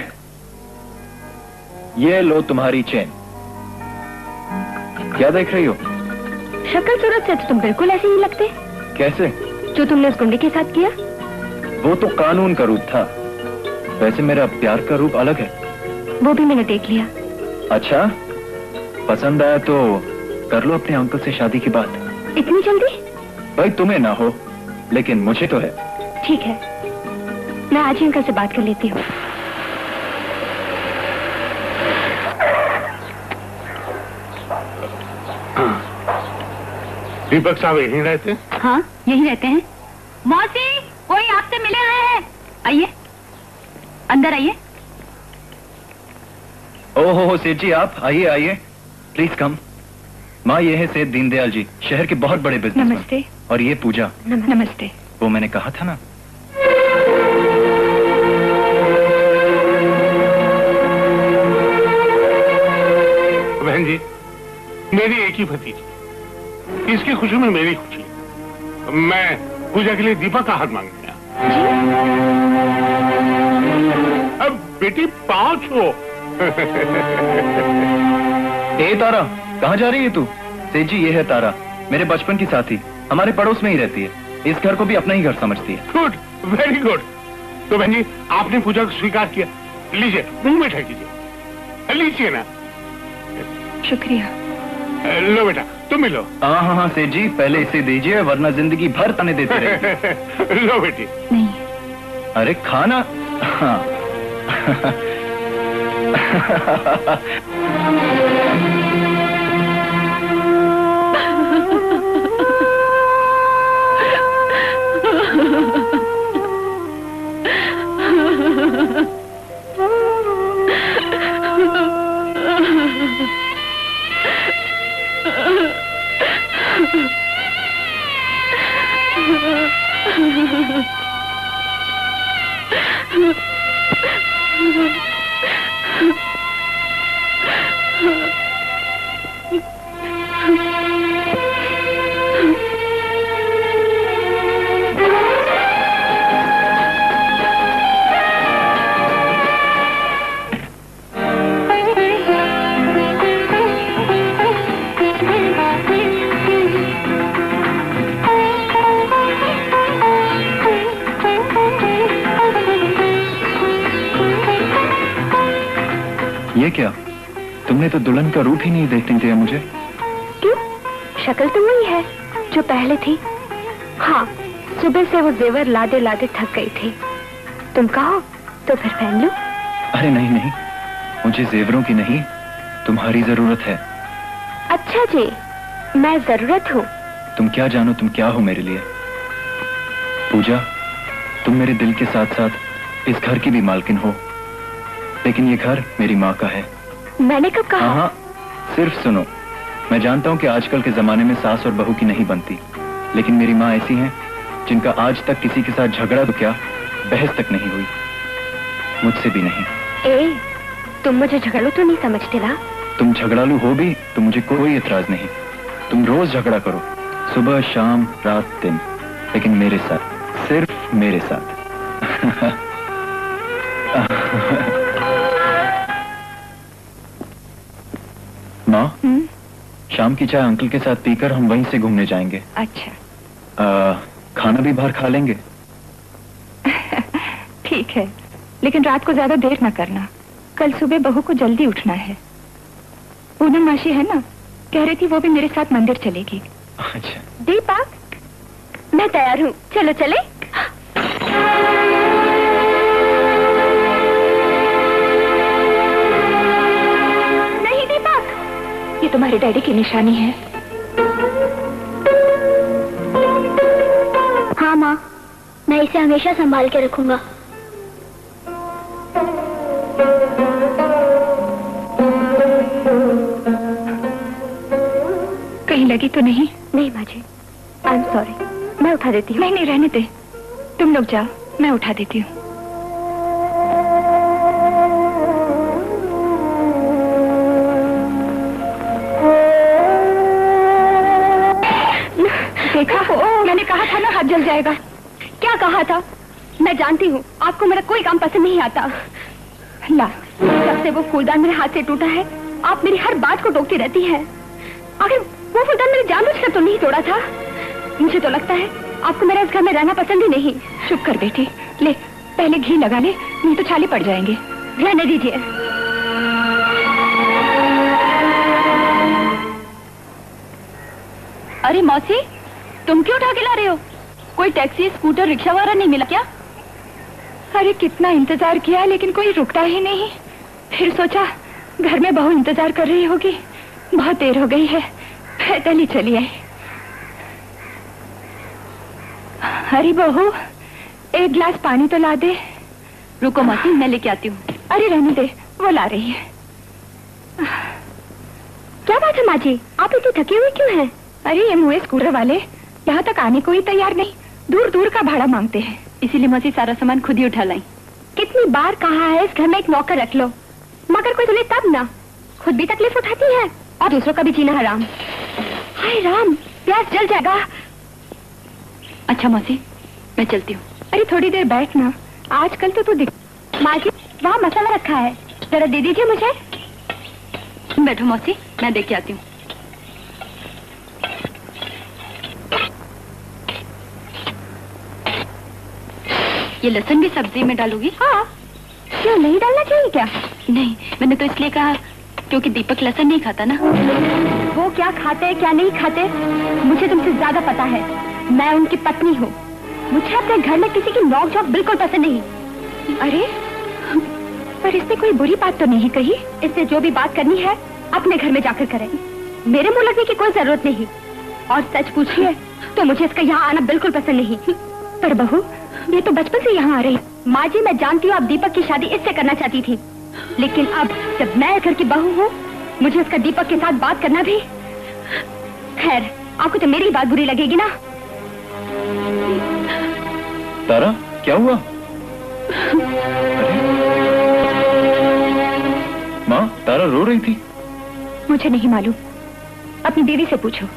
ये लो तुम्हारी चेन। क्या देख रही हो? शक्ल सूरत से तो तुम बिल्कुल ऐसे ही लगते। कैसे? जो तुमने उस गुंडे के साथ किया? वो तो कानून का रूप था, वैसे मेरा प्यार का रूप अलग है। वो भी मैंने देख लिया। अच्छा, पसंद आया तो कर लो अपने अंकल से शादी की बात। इतनी जल्दी? भाई तुम्हें ना हो, लेकिन मुझे तो है। ठीक है, मैं आज ही अंकल से बात कर लेती हूँ। दीपक साहब यहीं रहते हैं? हाँ, यहीं रहते हैं। मौसी, कोई आपसे मिले हैं। आइए, अंदर आइए। ओहो सेठ जी, आप आइए आइए, प्लीज कम। माँ, ये है सेठ दीनदयाल जी, शहर के बहुत बड़े बिजनेसमैन। नमस्ते। और ये पूजा। नमस्ते। वो मैंने कहा था ना। बहन जी, मेरी एक ही भतीजी, इसकी खुशी में मेरी खुशी। मैं पूजा के लिए दीपक का हाथ मांगने आया। अब बेटी पाँच हो। ए तारा, कहाँ जा रही है तू? सेठ जी, ये है तारा, मेरे बचपन की साथी, हमारे पड़ोस में ही रहती है। इस घर को भी अपना ही घर समझती है। Good, very good. तो बहन जी, आपने पूजा को स्वीकार किया, लीजिए, मुंह में लीजिए, लीजिए ना। शुक्रिया। लो बेटा, तुम भी लो। हाँ हाँ हाँ सेठ जी, पहले इसे दीजिए, वरना जिंदगी भर ताने देते रहेंगे। लो बेटी। नहीं। अरे खाना। हाँ। ये क्या, तुमने तो दुल्हन का रूप ही नहीं देखने दिया मुझे। क्यों? शक्ल तो वही है जो पहले थी। हाँ, सुबह से वो जेवर लादे लादे थक गई थी। तुम कहो तो फिर पहन लूं? अरे नहीं नहीं, मुझे जेवरों की नहीं, तुम्हारी जरूरत है। अच्छा जी, मैं जरूरत हूँ? तुम क्या जानो तुम क्या हो मेरे लिए। पूजा, तुम मेरे दिल के साथ साथ इस घर की भी मालकिन हो, लेकिन ये घर मेरी माँ का है। मैंने कब कहा? हाँ, सिर्फ सुनो। मैं जानता हूँ कि आजकल के जमाने में सास और बहू की नहीं बनती, लेकिन मेरी माँ ऐसी हैं जिनका आज तक किसी के साथ झगड़ा तो क्या, बहस तक नहीं हुई, मुझसे भी नहीं। ए, तुम मुझे झगड़ू तो नहीं समझते ना? तुम झगड़ालू हो भी तो मुझे कोई एतराज नहीं। तुम रोज झगड़ा करो, सुबह शाम रात दिन, लेकिन मेरे साथ, सिर्फ मेरे साथ। माँ, शाम की चाय अंकल के साथ पीकर हम वहीं से घूमने जाएंगे। अच्छा। खाना भी बाहर खा लेंगे। ठीक है, लेकिन रात को ज्यादा देर ना करना, कल सुबह बहू को जल्दी उठना है। पूनम मासी है ना, कह रही थी वो भी मेरे साथ मंदिर चलेगी। अच्छा। दीपक, मैं तैयार हूँ, चलो चले। नहीं दीपक, ये तुम्हारे डैडी की निशानी है। हाँ माँ, मैं इसे हमेशा संभाल के रखूंगा। कहीं लगी तो नहीं? नहीं माँ जी, आई एम सॉरी, मैं उठा देती हूँ। नहीं, रहने दे, तुम लोग जाओ, मैं उठा देती हूँ। देखा, मैंने कहा था ना हाथ जल जाएगा। क्या कहा था? मैं जानती हूँ आपको मेरा कोई काम पसंद नहीं आता। ला, जब से वो फूलदान मेरे हाथ से टूटा है, आप मेरी हर बात को टोकती रहती हैं। आखिर वो फूलदान मेरे जानबूझकर तो नहीं तोड़ा था। मुझे तो लगता है आपको मेरा इस घर में रहना पसंद ही नहीं। चुप कर बेटी, ले पहले घी लगा ले, नहीं तो छाले पड़ जाएंगे। रहने दीजिए। अरे मौसी, तुम क्यों उठा के ला रहे हो? कोई टैक्सी, स्कूटर, रिक्शा वाला नहीं मिला क्या? अरे कितना इंतजार किया लेकिन कोई रुकता ही नहीं। फिर सोचा घर में बहू इंतजार कर रही होगी, बहुत देर हो गई है, पैदल ही चली आई। अरे बहू, एक गिलास पानी तो ला दे। रुको मौसी, मैं लेके आती हूँ। अरे रहने दे, वो ला रही है। क्या बात है माँ जी, आप इतनी थकी हुई क्यों हैं? अरे ये मुए स्कूटर वाले यहाँ तक आने को ही तैयार नहीं, दूर दूर का भाड़ा मांगते हैं। इसीलिए मौसी सारा सामान खुद ही उठा लाई। कितनी बार कहा है इस घर में एक नौकर रख लो, मगर कोई सुने तब ना। खुद भी तकलीफ उठाती है और दूसरों का भी जीना हराम। हाय राम, प्यास जल जाएगा। अच्छा मौसी, मैं चलती हूँ। अरे थोड़ी देर बैठ ना, आजकल तो तू दिख। माँ जी, वहाँ मसाला रखा है, जरा दे दीजिए मुझे। बैठो मौसी, मैं देख के आती हूँ। ये लहसुन भी सब्जी में डालूगी? हाँ। क्यों नहीं डालना चाहिए क्या? नहीं, मैंने तो इसलिए कहा क्योंकि दीपक लहसुन नहीं खाता ना। वो क्या खाते क्या नहीं खाते मुझे तुमसे ज्यादा पता है। मैं उनकी पत्नी हूँ। मुझे अपने घर में किसी की नोक झोंक बिल्कुल पसंद नहीं। अरे पर इसने कोई बुरी बात तो नहीं कही? इससे जो भी बात करनी है अपने घर में जाकर करें, मेरे मुंह लगने की कोई जरूरत नहीं। और सच पूछिए तो मुझे इसका यहाँ आना बिल्कुल पसंद नहीं। पर बहू, ये तो बचपन से यहाँ आ रही। माँ जी, मैं जानती हूँ आप दीपक की शादी इससे करना चाहती थी, लेकिन अब जब मैं घर की बहू हूँ, मुझे उसका दीपक के साथ बात करना भी। खैर, आपको तो मेरी बात बुरी लगेगी ना। तारा, क्या हुआ? माँ, तारा रो रही थी। मुझे नहीं मालूम, अपनी बीवी से पूछो।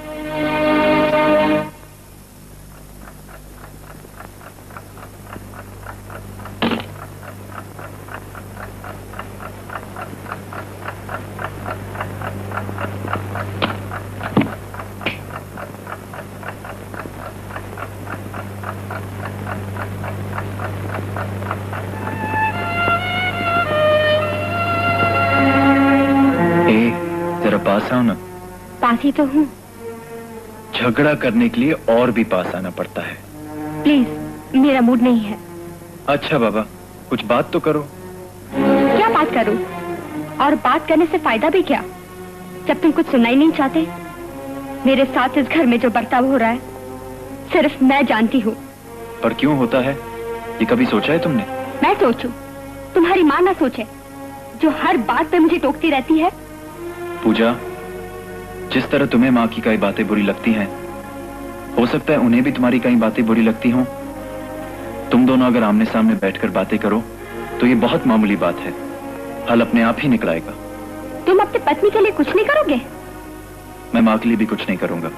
पास आओ ना। पास ही तो हूँ। झगड़ा करने के लिए और भी पास आना पड़ता है। प्लीज, मेरा मूड नहीं है। अच्छा बाबा, कुछ बात तो करो। क्या बात करूं? और बात करने से फायदा भी क्या, जब तुम कुछ सुनना ही नहीं चाहते। मेरे साथ इस घर में जो बर्ताव हो रहा है सिर्फ मैं जानती हूँ। पर क्यों होता है, ये कभी सोचा है तुमने? मैं सोचूं? तुम्हारी माँ ना सोचे, जो हर बात पे मुझे टोकती रहती है। पूजा, जिस तरह तुम्हें माँ की कई बातें बुरी लगती हैं, हो सकता है उन्हें भी तुम्हारी कई बातें बुरी लगती हों। तुम दोनों अगर आमने सामने बैठकर बातें करो तो ये बहुत मामूली बात है, हल अपने आप ही निकलाएगा। तुम अपनी पत्नी के लिए कुछ नहीं करोगे? मैं माँ के लिए भी कुछ नहीं करूंगा।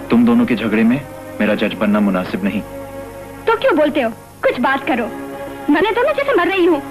तुम दोनों के झगड़े में मेरा जज बनना मुनासिब नहीं। तो क्यों बोलते हो? कुछ बात करो, मैं दोनों जैसे मर रही हूँ।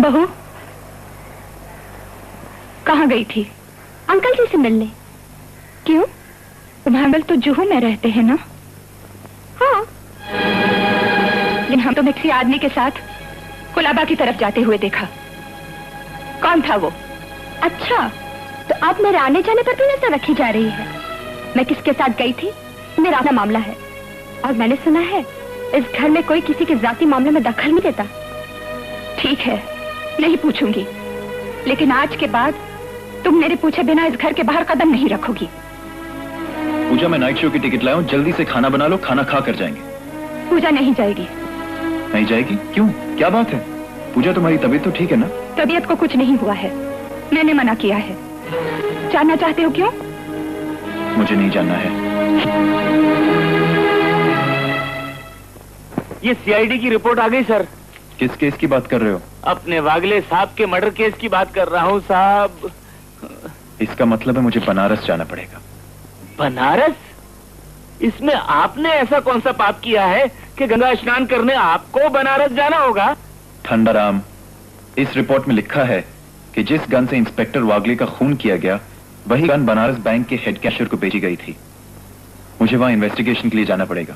बहू, कहाँ गई थी? अंकल जी से मिलने। क्यों? तुम्हारे अंकल तो जुहू में रहते हैं ना? हाँ। लेकिन हम तो किसी आदमी के साथ कुलाबा की तरफ जाते हुए देखा। कौन था वो? अच्छा, तो अब मेरे आने जाने पर भी नजर रखी जा रही है। मैं किसके साथ गई थी मेरा अपना मामला है, और मैंने सुना है इस घर में कोई किसी के जाती मामले में दखल नहीं देता। ठीक है, नहीं पूछूंगी, लेकिन आज के बाद तुम मेरे पूछे बिना इस घर के बाहर कदम नहीं रखोगी। पूजा, मैं नाइट शो की टिकट लाया हूं, जल्दी से खाना बना लो, खाना खा कर जाएंगे। पूजा नहीं जाएगी। नहीं जाएगी? क्यों, क्या बात है? पूजा, तुम्हारी तबीयत तो ठीक है ना? तबीयत को कुछ नहीं हुआ है, मैंने मना किया है। जानना चाहते हो क्यों? मुझे नहीं जानना है। ये सीआईडी की रिपोर्ट आ गई सर। किस केस की बात कर रहे हो? अपने वागले साहब के मर्डर केस की बात कर रहा हूँ साहब। इसका मतलब है मुझे बनारस जाना पड़ेगा। बनारस? इसमें आपने ऐसा कौन सा पाप किया है कि गंगा स्नान करने आपको बनारस जाना होगा? ठंडाराम, इस रिपोर्ट में लिखा है कि जिस गन से इंस्पेक्टर वागले का खून किया गया, वही गन बनारस बैंक के हेड कैशियर को भेजी गई थी। मुझे वहां इन्वेस्टिगेशन के लिए जाना पड़ेगा।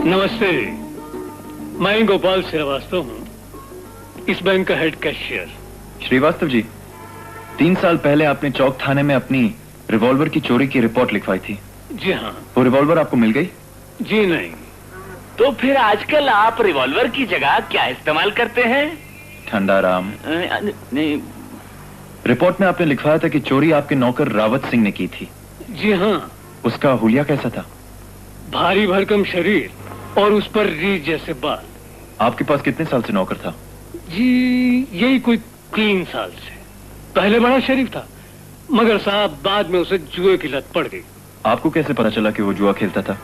नमस्ते, मैं गोपाल श्रीवास्तव हूँ, इस बैंक का हेड कैशियर। श्रीवास्तव जी, 3 साल पहले आपने चौक थाने में अपनी रिवॉल्वर की चोरी की रिपोर्ट लिखवाई थी। जी हाँ। वो रिवॉल्वर आपको मिल गई? जी नहीं। तो फिर आजकल आप रिवॉल्वर की जगह क्या इस्तेमाल करते हैं? ठंडाराम, नहीं। रिपोर्ट में आपने लिखवाया था कि चोरी आपके नौकर रावत सिंह ने की थी। जी हाँ। उसका हुलिया कैसा था? भारी भरकम शरीर और उस पर रीछ जैसे बाल। आपके पास कितने साल से नौकर था? जी यही कोई 3 साल से। पहले बड़ा शरीफ था, मगर साहब बाद में उसे जुए की लत पड़ गई। आपको कैसे पता चला कि वो जुआ खेलता था?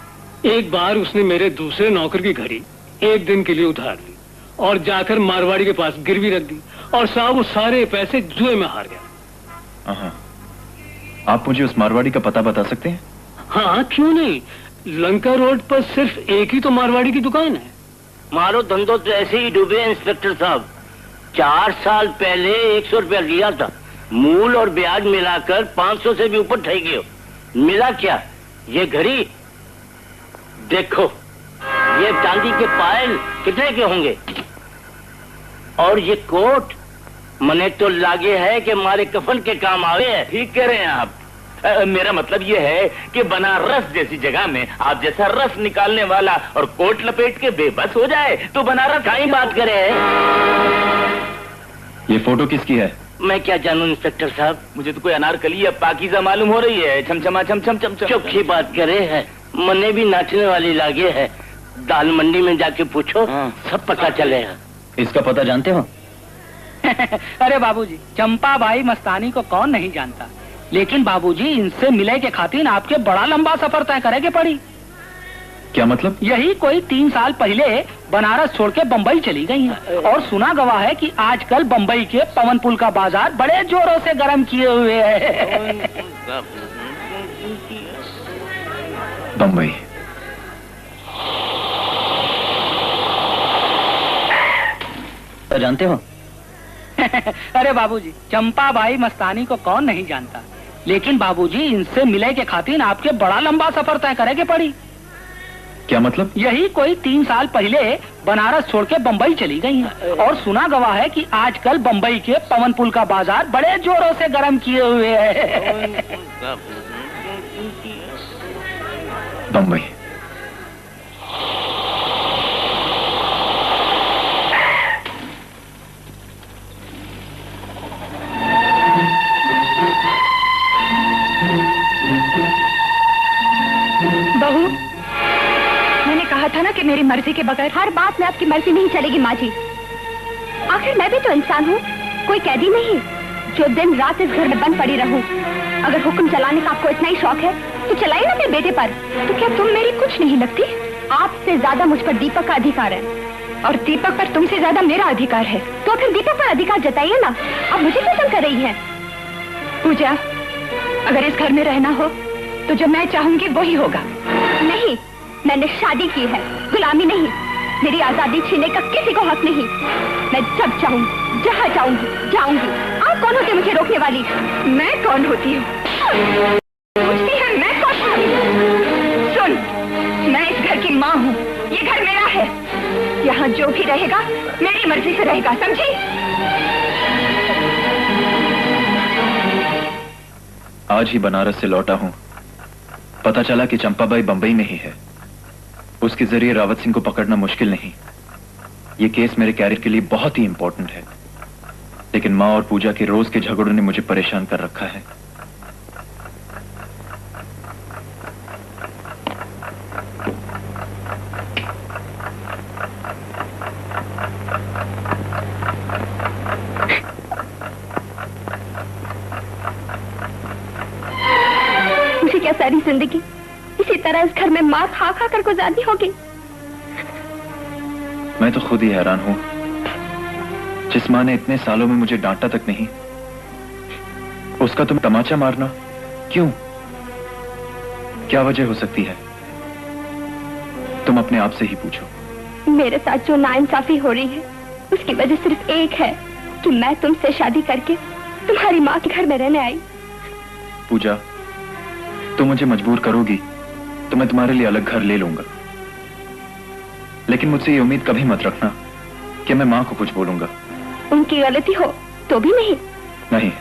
एक बार उसने मेरे दूसरे नौकर की घड़ी 1 दिन के लिए उधार ली और जाकर मारवाड़ी के पास गिरवी रख दी, और साहब वो सारे पैसे जुए में हार गया। हाँ, आप मुझे उस मारवाड़ी का पता बता सकते हैं? हाँ, क्यों नहीं। लंका रोड पर सिर्फ एक ही तो मारवाड़ी की दुकान है। मारो धंधो तो ऐसे ही डूबे इंस्पेक्टर साहब। 4 साल पहले 100 रुपया लिया था, मूल और ब्याज मिलाकर 500 से भी ऊपर ठग गए। मिला क्या? ये घड़ी देखो, ये चांदी के पायल कितने के होंगे, और ये कोट मने तो लागे है कि हमारे कफन के काम आवे है। ठीक कह रहे हैं आप। मेरा मतलब ये है कि बनारस जैसी जगह में आप जैसा रस निकालने वाला और कोट लपेट के बेबस हो जाए तो बनारस क्या ही बात करे है? ये फोटो किसकी है? मैं क्या जानूं इंस्पेक्टर साहब। मुझे तो कोई अनारकली या पाकीज़ा मालूम हो रही है। छमछमा छम छम छम छम। चौखी बात करे है, मने भी नाचने वाली लागे है। दाल मंडी में जाके पूछो, सब पता चलेगा। इसका पता जानते हो? अरे बाबूजी, चंपा बाई मस्तानी को कौन नहीं जानता, लेकिन बाबूजी इनसे मिले के खातिर आपके बड़ा लंबा सफर तय करे के पड़ी। क्या मतलब? यही कोई 3 साल पहले बनारस छोड़ के बम्बई चली गई हैं, और सुना गवा है कि आजकल बम्बई के पवन पुल का बाजार बड़े जोरों से गर्म किए हुए है। बम्बई? जानते हो? अरे बाबूजी, चंपा बाई मस्तानी को कौन नहीं जानता, लेकिन बाबूजी इनसे मिले के खातिर आपके बड़ा लंबा सफर तय करे के पड़ी। क्या मतलब? यही कोई 3 साल पहले बनारस छोड़ के बम्बई चली गई हैं, और सुना गवा है कि आजकल बम्बई के पवन पुल का बाजार बड़े जोरों से गर्म किए हुए है। बम्बई? बहू, मैंने कहा था ना कि मेरी मर्जी के बगैर। हर बात में आपकी मर्जी नहीं चलेगी माँ जी। आखिर मैं भी तो इंसान हूँ, कोई कैदी नहीं जो दिन रात इस घर में बंद पड़ी रहूं। अगर हुक्म चलाने का आपको इतना ही शौक है तो चलाइए ना मेरे बेटे पर। तो क्या तुम मेरी कुछ नहीं लगती? आपसे ज्यादा मुझ पर दीपक का अधिकार है, और दीपक पर तुमसे ज्यादा मेरा अधिकार है। तो फिर दीपक पर अधिकार जताइए ना। अब मुझे क्यों तंग कर रही है? पूजा, अगर इस घर में रहना हो तो जो मैं चाहूंगी वही होगा। नहीं, मैंने शादी की है, गुलामी नहीं। मेरी आजादी छीनने का किसी को हक नहीं। मैं जब चाहूंगी, जहाँ चाहूंगी जाऊंगी। आप कौन होती मुझे रोकने वाली? मैं कौन होती हूँ? पूछती है मैं कौन होती हूँ? सुन, मैं इस घर की माँ हूँ, ये घर मेरा है। यहाँ जो भी रहेगा मेरी मर्जी से रहेगा, समझी? आज ही बनारस से लौटा हूँ, पता चला कि चंपाबाई बंबई में ही है। उसके जरिए रावत सिंह को पकड़ना मुश्किल नहीं। ये केस मेरे कैरियर के लिए बहुत ही इंपॉर्टेंट है, लेकिन माँ और पूजा के रोज के झगड़ों ने मुझे परेशान कर रखा है। मुझे क्या सारी जिंदगी इसी तरह इस घर में मार खा खा कर गुजारनी होगी? मैं तो खुद ही हैरान हूं, जिस माँ ने इतने सालों में मुझे डांटा तक नहीं, उसका तुम तमाचा मारना क्यों? क्या वजह हो सकती है? तुम अपने आप से ही पूछो। मेरे साथ जो नाइंसाफी हो रही है उसकी वजह सिर्फ एक है कि मैं तुमसे शादी करके तुम्हारी माँ के घर में रहने आई। पूजा, तुम मुझे मजबूर करोगी तो मैं तुम्हारे लिए अलग घर ले लूंगा, लेकिन मुझसे ये उम्मीद कभी मत रखना कि मैं माँ को कुछ बोलूंगा। उनकी गलती हो तो भी नहीं? नहीं,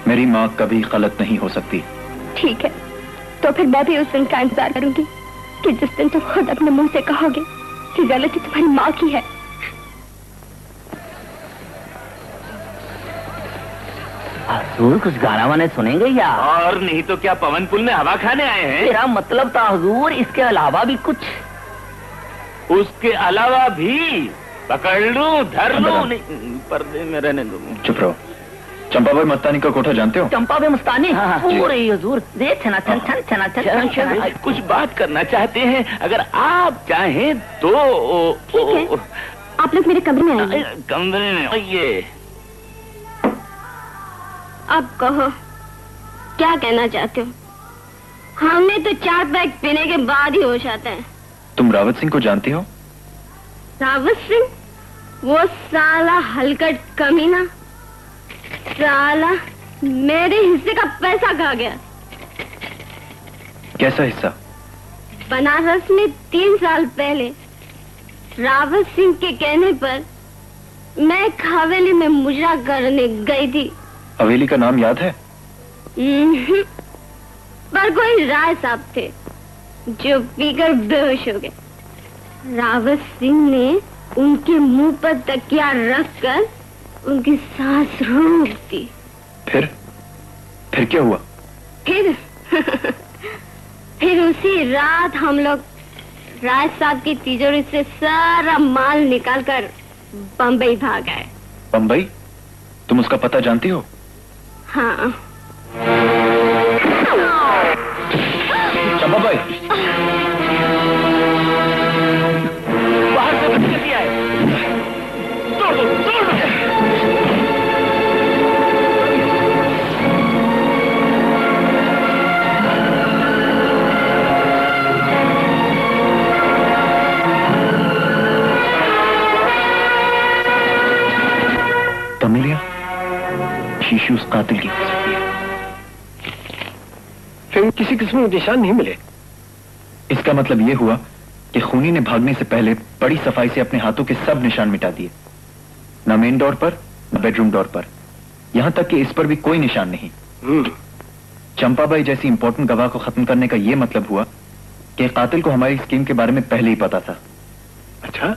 मेरी माँ कभी गलत नहीं हो सकती। ठीक है, तो फिर मैं भी उस दिन का इंतजार करूंगी कि जिस दिन तुम खुद अपने मुंह से कहोगे कि गलती तुम्हारी माँ की है। हजूर कुछ गाना वाने सुनेंगे या? और नहीं तो क्या पवन पुल में हवा खाने आए हैं? मेरा मतलब था हजूर इसके अलावा भी कुछ। उसके अलावा भी पकड़ लूं, धर लूं? नहीं, पर्दे में रहने दो। चुप रहो। चंपा भाई मस्तानी का कोठा जानते हो? चंपा भाई मस्तानी? हाँ। हजूर दे छना छन छन छना छन छन। कुछ बात करना चाहते हैं, अगर आप चाहें तो। ठीक है, आप लोग मेरे कमरे में आइए। कमरे में आइए। अब कहो क्या कहना चाहते हो? हमें तो 4 पैक पीने के बाद ही होश आता है। तुम रावत सिंह को जानती हो? रावत सिंह? वो साला हलकट कमीना, साला मेरे हिस्से का पैसा खा गया। कैसा हिस्सा? बनारस में 3 साल पहले रावत सिंह के कहने पर मैं एक हवेली में मुजरा करने गई थी। हवेली का नाम याद है? पर कोई राय साहब थे जो पीकर बेहोश हो गए। रावत सिंह ने उनके मुंह पर तकिया रखकर उनकी सांस रोक दी। फिर क्या हुआ? फिर उसी रात हम लोग राय साहब की तिजोरी से सारा माल निकालकर बम्बई भाग गए। बम्बई? तुम उसका पता जानती हो? हाँ। चंपा भाई, बाहर से बच के आए। तोड़ दो, तोड़ दो। तमिलिया, शीशु उस कातिल की हो सकती है। फिर किसी किस्म के निशान नहीं मिले। इसका मतलब यह हुआ कि खूनी ने भागने से पहले बड़ी सफाई से अपने हाथों के सब निशान मिटा दिए, न मेन डोर पर न बेडरूम डोर पर, यहां तक कि इस पर भी कोई निशान नहीं। चंपाबाई जैसी इंपॉर्टेंट गवाह को खत्म करने का यह मतलब हुआ कि कातिल को हमारी स्कीम के बारे में पहले ही पता था। अच्छा,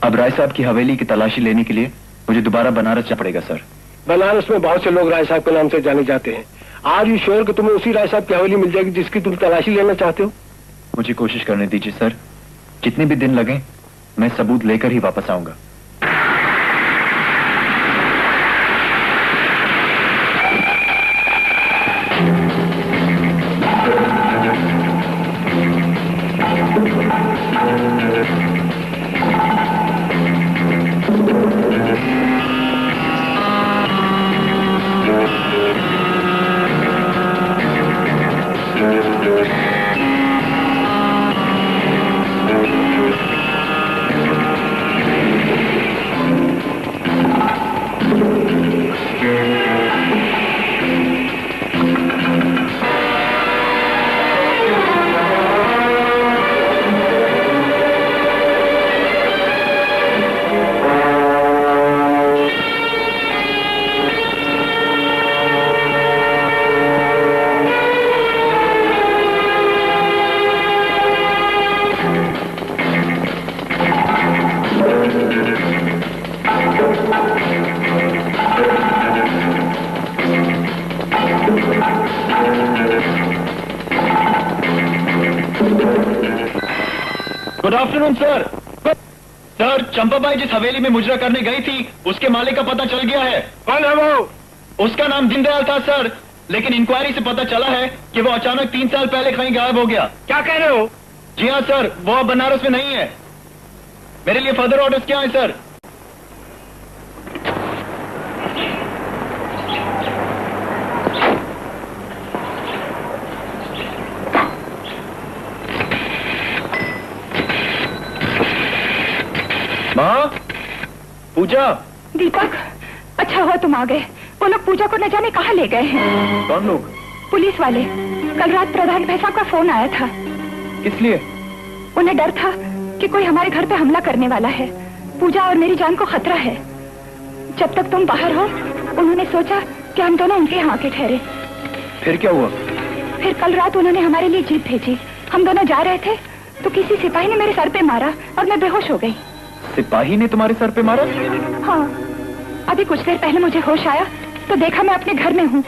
अब राय साहब की हवेली की तलाशी लेने के लिए मुझे दोबारा बनारस जाना पड़ेगा सर। बनारस में बहुत से लोग राय साहब के नाम से जाने जाते हैं। आर यू श्योर कि तुम्हें उसी राय साहब की हवेली मिल जाएगी जिसकी तुम तलाशी लेना चाहते हो? मुझे कोशिश करने दीजिए सर, जितने भी दिन लगे मैं सबूत लेकर ही वापस आऊंगा। Afternoon sir. सर, चंपाबाई जिस हवेली में मुजरा करने गई थी उसके मालिक का पता चल गया है। कौन है वो? उसका नाम दीनदयाल था सर, लेकिन इंक्वायरी से पता चला है कि वो अचानक 3 साल पहले कहीं गायब हो गया। क्या कह रहे हो? जी हाँ सर, वो अब बनारस में नहीं है। मेरे लिए फर्दर ऑर्डर्स क्या है सर? माँ, पूजा। दीपक, अच्छा हुआ तुम आ गए। वो लोग पूजा को न जाने कहाँ ले गए हैं। कौन लोग? पुलिस वाले। कल रात प्रधान भाई साहब का फोन आया था। किस लिए? उन्हें डर था कि कोई हमारे घर पे हमला करने वाला है। पूजा और मेरी जान को खतरा है। जब तक तुम बाहर हो, उन्होंने सोचा कि हम दोनों उनके यहाँ के ठहरे। फिर क्या हुआ? फिर कल रात उन्होंने हमारे लिए जीप भेजी। हम दोनों जा रहे थे तो किसी सिपाही ने मेरे सर पे मारा और मैं बेहोश हो गई। सिपाही ने तुम्हारे सर पे मारा? हाँ, अभी कुछ देर पहले मुझे होश आया तो देखा मैं अपने घर में हूँ।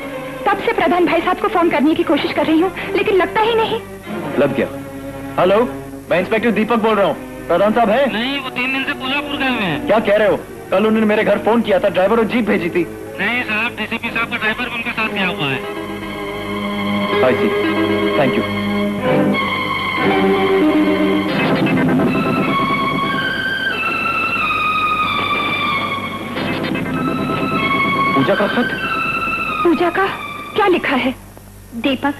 तब से प्रधान भाई साहब को फोन करने की कोशिश कर रही हूँ, लेकिन लगता ही नहीं। लग गया। हेलो, मैं इंस्पेक्टर दीपक बोल रहा हूँ। प्रधान साहब है? नहीं, वो 3 दिन से कोल्हापुर गए हुए हैं। क्या कह रहे हो? कल उन्होंने मेरे घर फोन किया था, ड्राइवर और जीप भेजी थी। नहीं साहब, डीसीपी साहब का ड्राइवर उनके साथ गया हुआ है। आई सी, थैंक यू। पूजा का खत? पूजा का क्या लिखा है? दीपक,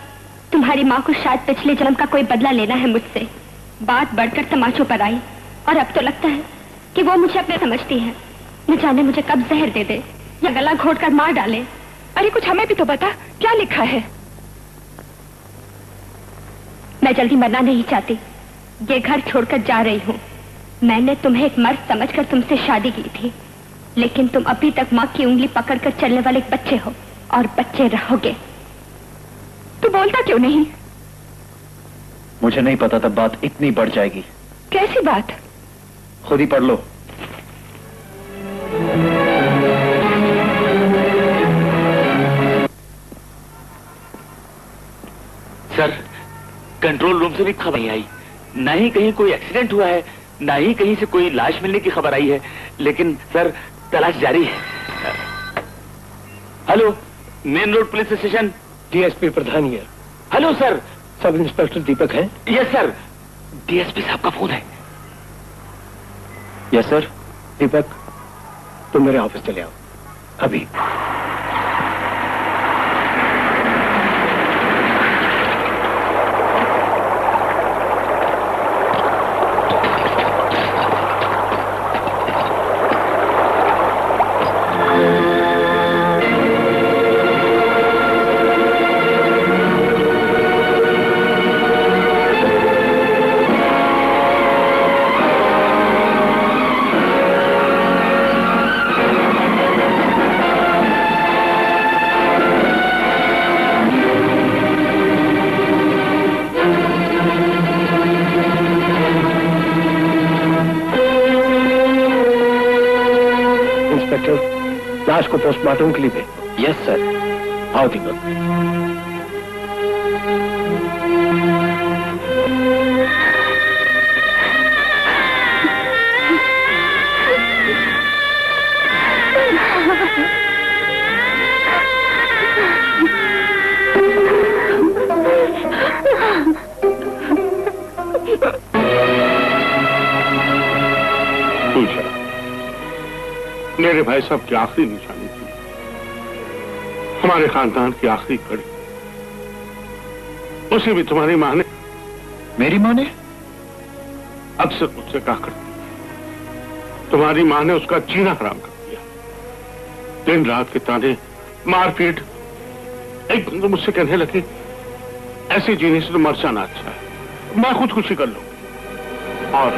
तुम्हारी माँ को शायद पिछले जन्म का कोई बदला लेना है मुझसे। बात बढ़कर तमाचों पर आई और अब तो लगता है कि वो मुझे अपने समझती है। न जाने मुझे कब जहर दे दे या गला घोट कर मार डाले। अरे कुछ हमें भी तो बता, क्या लिखा है? मैं जल्दी मरना नहीं चाहती। ये घर छोड़कर जा रही हूँ। मैंने तुम्हें एक मर्द समझकर तुमसे शादी की थी, लेकिन तुम अभी तक माँ की उंगली पकड़कर चलने वाले एक बच्चे हो और बच्चे रहोगे। तू बोलता क्यों नहीं? मुझे नहीं पता तब बात इतनी बढ़ जाएगी। कैसी बात? खुद ही पढ़ लो। सर, कंट्रोल रूम से भी खबर नहीं आई। ना ही कहीं कोई एक्सीडेंट हुआ है, ना ही कहीं से कोई लाश मिलने की खबर आई है। लेकिन सर, तलाश जारी है। Hello, main road police station. DSP Pradhan here. Hello sir. Sub inspector Deepak है? यस सर, डीएसपी साहब का फोन है। Yes sir. दीपक, तुम मेरे ऑफिस चले आओ अभी। लाश को पोस्टमार्टम के लिए भेज। Yes sir. आओ दीपक। मेरे भाई साहब की आखिरी निशानी थी, हमारे खानदान की आखिरी कड़ी। उसे भी तुम्हारी माँ ने। मेरी माँ ने? अक्सर मुझसे कहा करती, तुम्हारी माँ ने उसका जीना हराम कर दिया। दिन रात के ताने, मारपीट। एक दिन तो मुझसे कहने लगी, ऐसे जीने से तो मर जाना अच्छा है, मैं खुदकुशी कर लूं। और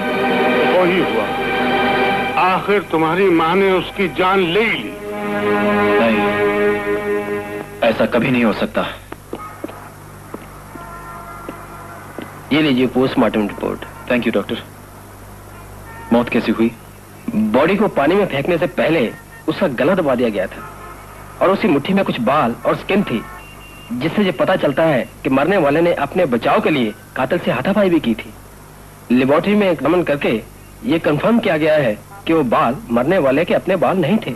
वही हुआ। आखिर तुम्हारी माँ ने उसकी जान ले ली। नहीं, ऐसा कभी नहीं हो सकता। ये लीजिए postmortem report. Thank you doctor. मौत कैसी हुई? बॉडी को पानी में फेंकने से पहले उसका गला दबा दिया गया था और उसी मुट्ठी में कुछ बाल और स्किन थी, जिससे ये पता चलता है कि मरने वाले ने अपने बचाव के लिए कातिल से हाथापाई भी की थी। लेबोरेटरी में एग्जामिन करके ये कंफर्म किया गया है कि वो बाल मरने वाले के अपने बाल नहीं थे।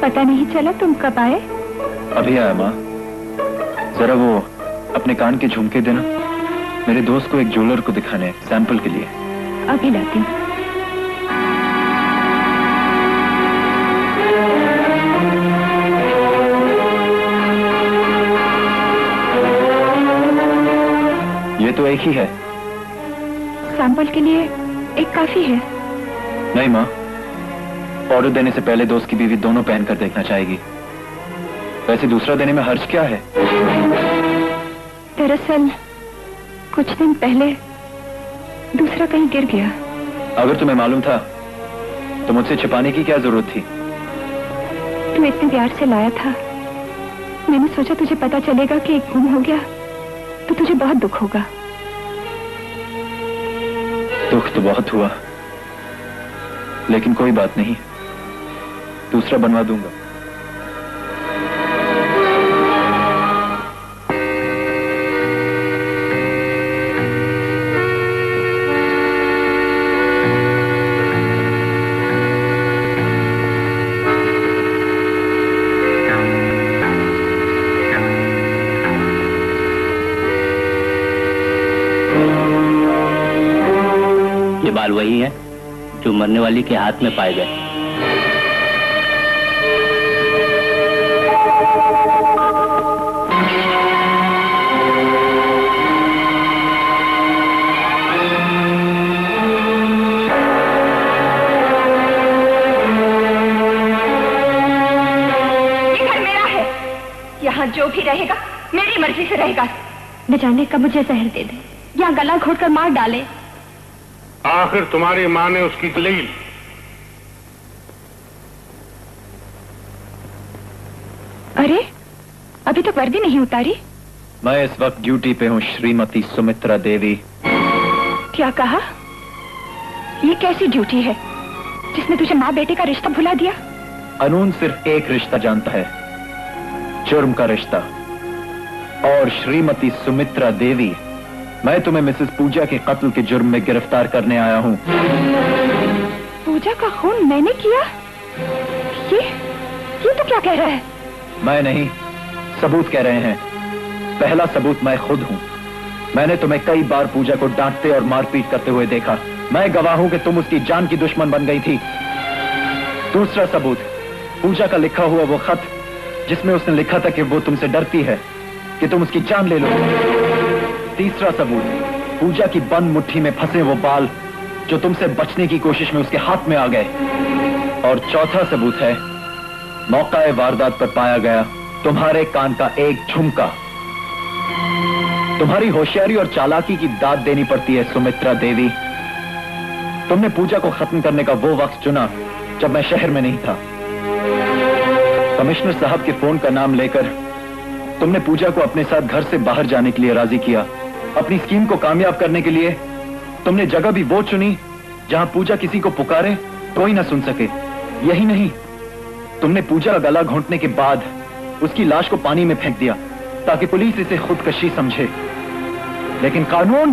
पता नहीं चला तुम कब आए? अभी आया माँ। जरा वो अपने कान के झुमके देना, मेरे दोस्त को एक ज्वेलर को दिखाने सैंपल के लिए। अभी लाती हूँ। ये तो एक ही है। सैंपल के लिए एक काफी है। नहीं माँ, ऑर्डर देने से पहले दोस्त की बीवी दोनों पहनकर देखना चाहेगी। वैसे दूसरा देने में हर्ज क्या है? दरअसल कुछ दिन पहले दूसरा कहीं गिर गया। अगर तुम्हें मालूम था तो मुझसे छिपाने की क्या जरूरत थी? तू इतने प्यार से लाया था, मैंने सोचा तुझे पता चलेगा कि एक गुम हो गया तो तुझे बहुत दुख होगा। दुख तो बहुत हुआ, लेकिन कोई बात नहीं, दूसरा बनवा दूंगा। ये बाल वही है जो मरने वाली के हाथ में पाए गए। यहाँ जो भी रहेगा मेरी मर्जी से रहेगा। न जाने कब मुझे जहर दे दे या गला घोटकर मार डाले। आखिर तुम्हारी माँ ने उसकी दलील? अरे अभी तक वर्दी नहीं उतारी। मैं इस वक्त ड्यूटी पे हूँ श्रीमती सुमित्रा देवी। क्या कहा? ये कैसी ड्यूटी है जिसने तुझे माँ बेटे का रिश्ता भुला दिया? कानून सिर्फ एक रिश्ता जानता है, जुर्म का रिश्ता। और श्रीमती सुमित्रा देवी, मैं तुम्हें मिसेस पूजा के कत्ल के जुर्म में गिरफ्तार करने आया हूँ। पूजा का खून मैंने किया? ये तो क्या कह रहा है? मैं नहीं, सबूत कह रहे हैं। पहला सबूत मैं खुद हूँ। मैंने तुम्हें कई बार पूजा को डांटते और मारपीट करते हुए देखा। मैं गवाह हूँ कि तुम उसकी जान की दुश्मन बन गई थी। दूसरा सबूत, पूजा का लिखा हुआ वो खत जिसमें उसने लिखा था कि वो तुमसे डरती है कि तुम उसकी जान ले लो। तीसरा सबूत, पूजा की बंद मुट्ठी में फंसे वो बाल जो तुमसे बचने की कोशिश में उसके हाथ में आ गए। और चौथा सबूत है, मौका वारदात पर पाया गया तुम्हारे कान का एक झुमका। तुम्हारी होशियारी और चालाकी की दाद देनी पड़ती है सुमित्रा देवी। तुमने पूजा को खत्म करने का वो वक्त चुना जब मैं शहर में नहीं था। कमिश्नर साहब के फोन का नाम लेकर तुमने पूजा को अपने साथ घर से बाहर जाने के लिए राजी किया। अपनी स्कीम को कामयाब करने के लिए तुमने जगह भी वो चुनी जहां पूजा किसी को पुकारे कोई ना सुन सके। यही नहीं, तुमने पूजा का गला घोंटने के बाद उसकी लाश को पानी में फेंक दिया ताकि पुलिस इसे खुदकशी समझे। लेकिन कानून,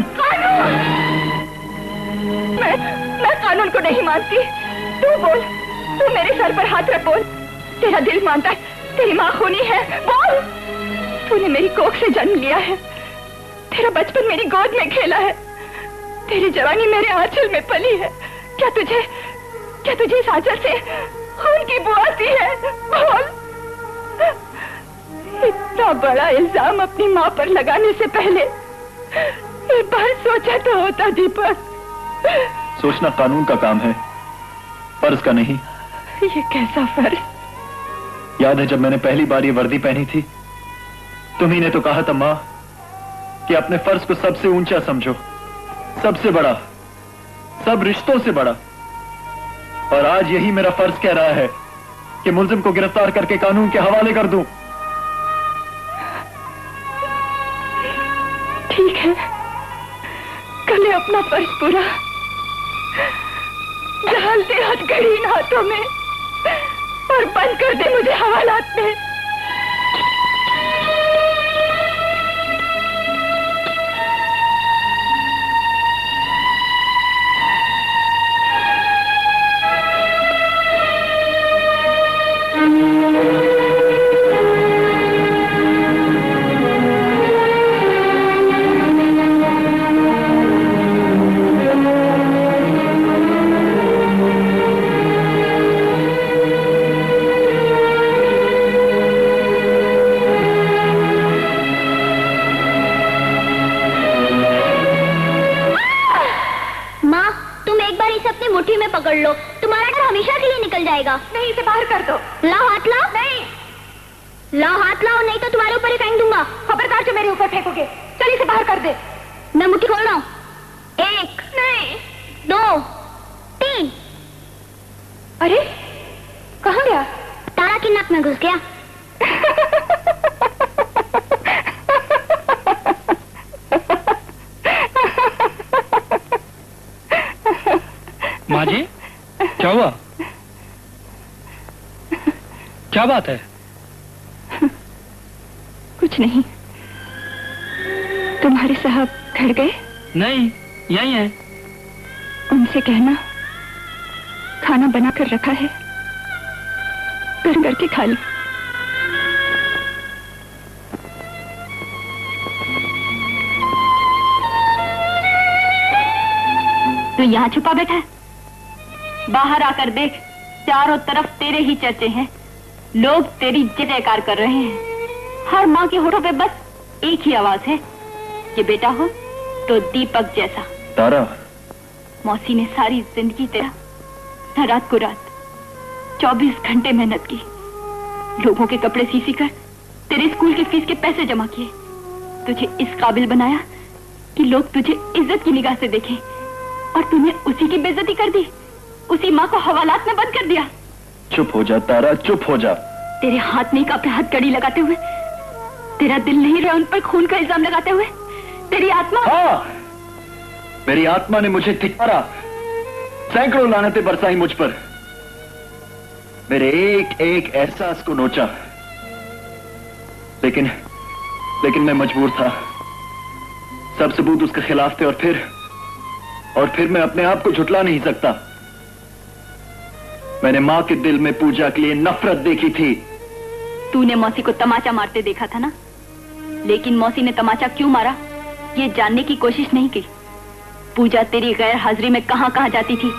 मैं कानून को नहीं मानती। तू बोल, तू मेरे सर पर हाथ रख, बोल। तेरा दिल मानता है तेरी माँ खूनी है, बोल। तूने मेरी कोख से जन्म लिया है, तेरा बचपन मेरी गोद में खेला है, तेरी जवानी मेरे आंचल में पली है। क्या तुझे इस आंचल से खून की बू आती है? बोल। इतना बड़ा इल्जाम अपनी माँ पर लगाने से पहले एक बार सोचा तो होता दीपक। सोचना कानून का काम है, फर्ज का नहीं। ये कैसा फर्ज? याद है जब मैंने पहली बार ये वर्दी पहनी थी, तुम्ही ने तो कहा था माँ कि अपने फर्ज को सबसे ऊंचा समझो, सबसे बड़ा, सब रिश्तों से बड़ा। और आज यही मेरा फर्ज कह रहा है कि मुलजिम को गिरफ्तार करके कानून के हवाले कर दूं। ठीक है, कर ले अपना फर्ज पूरा। डाल दे हथकड़ी इन हाथों में और बंद कर दे मुझे हवालात में। पकड़ लो, तुम्हारा डर हमेशा के लिए निकल जाएगा। नहीं, इसे बाहर कर दो। लाओ हाथ लाओ। नहीं, लाओ हाथ लाओ, नहीं तो तुम्हारे ऊपर ही फेंक दूंगा। खबरदार जो मेरे ऊपर फेंकोगे। चल इसे बाहर कर दे। मैं मुट्ठी खोल रहा हूँ। 1 नहीं 2 3। अरे कहाँ गया? तारा की नाक में घुस गया। माँ जी, क्या हुआ? क्या बात है? कुछ नहीं। तुम्हारे साहब घर गए? नहीं, यही है। उनसे कहना खाना बनाकर रखा है, गर्म करके खा लो। तू यहाँ छुपा बैठा है? बाहर आकर देख, चारों तरफ तेरे ही चर्चे हैं। लोग तेरी जय जयकार कर रहे हैं। हर माँ के होठों पे बस एक ही आवाज है कि बेटा हो तो दीपक जैसा। तारा, मौसी ने सारी जिंदगी तेरा न रात को रात 24 घंटे मेहनत की, लोगों के कपड़े सी कर तेरे स्कूल की फीस के पैसे जमा किए, तुझे इस काबिल बनाया कि लोग तुझे इज्जत की निगाह से देखें, और तूने उसी की बेइज्जती कर दी। उसी माँ को हवालात में बंद कर दिया। चुप हो जा तारा, चुप हो जा। तेरे हाथ नहीं कांपे हाथ कड़ी लगाते हुए, तेरा दिल नहीं रहा उन पर खून का इल्जाम लगाते हुए, तेरी आत्मा। हाँ, मेरी आत्मा ने मुझे धिक्कारा, सैकड़ों लानतें बरसाई मुझ पर, मेरे एक एक एहसास को नोचा, लेकिन मैं मजबूर था। सब सबूत उसके खिलाफ थे, और फिर मैं अपने आप को झुटला नहीं सकता। मैंने मां के दिल में पूजा के लिए नफरत देखी थी। तूने मौसी को तमाचा मारते देखा था ना, लेकिन मौसी ने तमाचा क्यों मारा ये जानने की कोशिश नहीं की। पूजा तेरी गैर हाजिरी में कहां कहां जाती थी,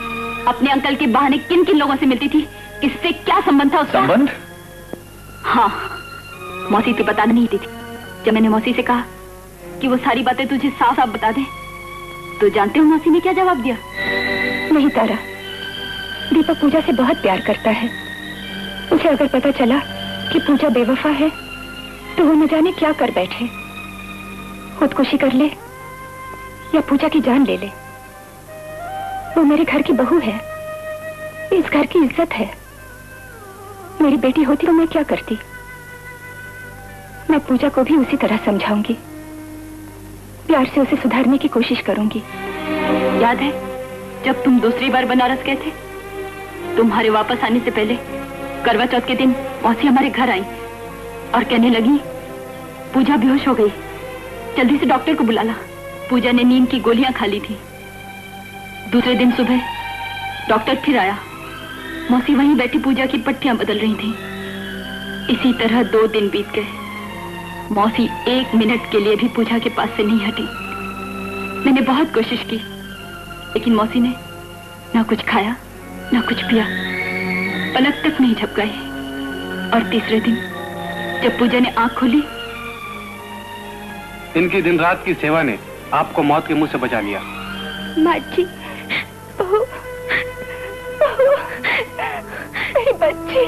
अपने अंकल के बहाने किन किन लोगों से मिलती थी, किससे क्या संबंध था उसका? संबंध? हाँ, मौसी तो बता नहीं थी। जब मैंने मौसी से कहा कि वो सारी बातें तुझे साफ साफ बता दे, तो जानते हो मौसी ने क्या जवाब दिया? नहीं तारा, दीपक पूजा से बहुत प्यार करता है। उसे अगर पता चला कि पूजा बेवफा है तो वो न जाने क्या कर बैठे, खुदकुशी कर ले या पूजा की जान ले ले। वो मेरे घर की बहू है, इस घर की इज्जत है। मेरी बेटी होती तो मैं क्या करती? मैं पूजा को भी उसी तरह समझाऊंगी, प्यार से उसे सुधारने की कोशिश करूंगी। याद है जब तुम दूसरी बार बनारस गए थे, तुम्हारे वापस आने से पहले करवा चौथ के दिन मौसी हमारे घर आई और कहने लगी पूजा बेहोश हो गई, जल्दी से डॉक्टर को बुला ला। पूजा ने नींद की गोलियां खा ली थी। दूसरे दिन सुबह डॉक्टर फिर आया, मौसी वहीं बैठी पूजा की पट्टियां बदल रही थी। इसी तरह 2 दिन बीत गए। मौसी 1 मिनट के लिए भी पूजा के पास से नहीं हटी। मैंने बहुत कोशिश की, लेकिन मौसी ने ना कुछ खाया ना कुछ पिया, पलक तक नहीं झपकाई। और तीसरे दिन जब पूजा ने आंख खोली, इनकी दिन रात की सेवा ने आपको मौत के मुंह से बचा लिया। माँ जी, बहू, बहू, मेरी बच्ची,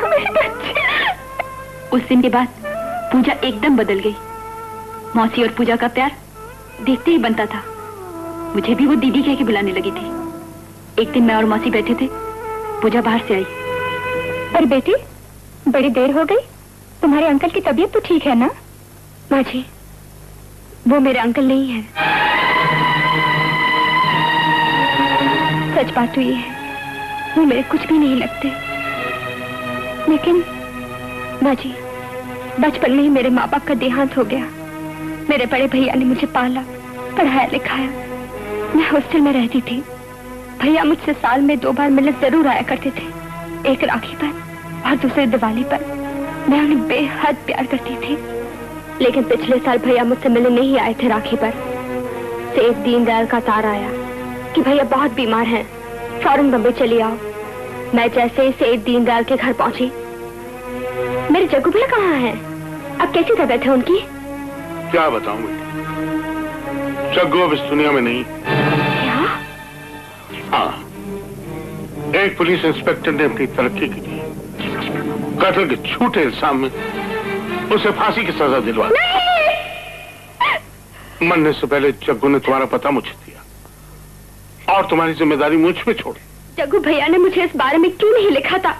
मेरी बच्ची। उस दिन के बाद पूजा एकदम बदल गई। मौसी और पूजा का प्यार देखते ही बनता था। मुझे भी वो दीदी कह के बुलाने लगी थी। एक दिन मैं और मौसी बैठे थे, पूजा बाहर से आई। पर बेटी, बड़ी देर हो गई, तुम्हारे अंकल की तबीयत तो ठीक है ना? माँ जी, वो मेरे अंकल नहीं है। सच बात तो ये है, वो मेरे कुछ भी नहीं लगते। लेकिन माँ जी, बचपन में ही मेरे माँ बाप का देहांत हो गया। मेरे बड़े भैया ने मुझे पाला, पढ़ाया लिखाया। मैं हॉस्टल में रहती थी। भैया मुझसे साल में 2 बार मिलने जरूर आया करते थे, एक राखी पर और दूसरे दिवाली पर। मैं उन्हें बेहद प्यार करती थी। लेकिन पिछले साल भैया मुझसे मिलने नहीं आए थे राखी पर। सेठ दीनदयाल का तार आया कि भैया बहुत बीमार हैं, फौरन बम्बई चली आओ। मैं जैसे ही सेठ दीनदयाल के घर पहुंची, मेरे जग्गू भैया कहाँ हैं? अब कैसी तबीयत है उनकी? क्या बताऊं बेटी, जग्गू अब इस दुनिया में नहीं। क्या? हाँ, एक पुलिस इंस्पेक्टर ने अपनी तरक्की के लिए कत्ल के झूठे इल्जाम में उसे फांसी की सजा दिलवा दी। मरने से पहले जग्गू ने तुम्हारा पता मुझे दिया और तुम्हारी जिम्मेदारी मुझ पे छोड़ी। जग्गू भैया ने मुझे इस बारे में क्यों नहीं लिखा था?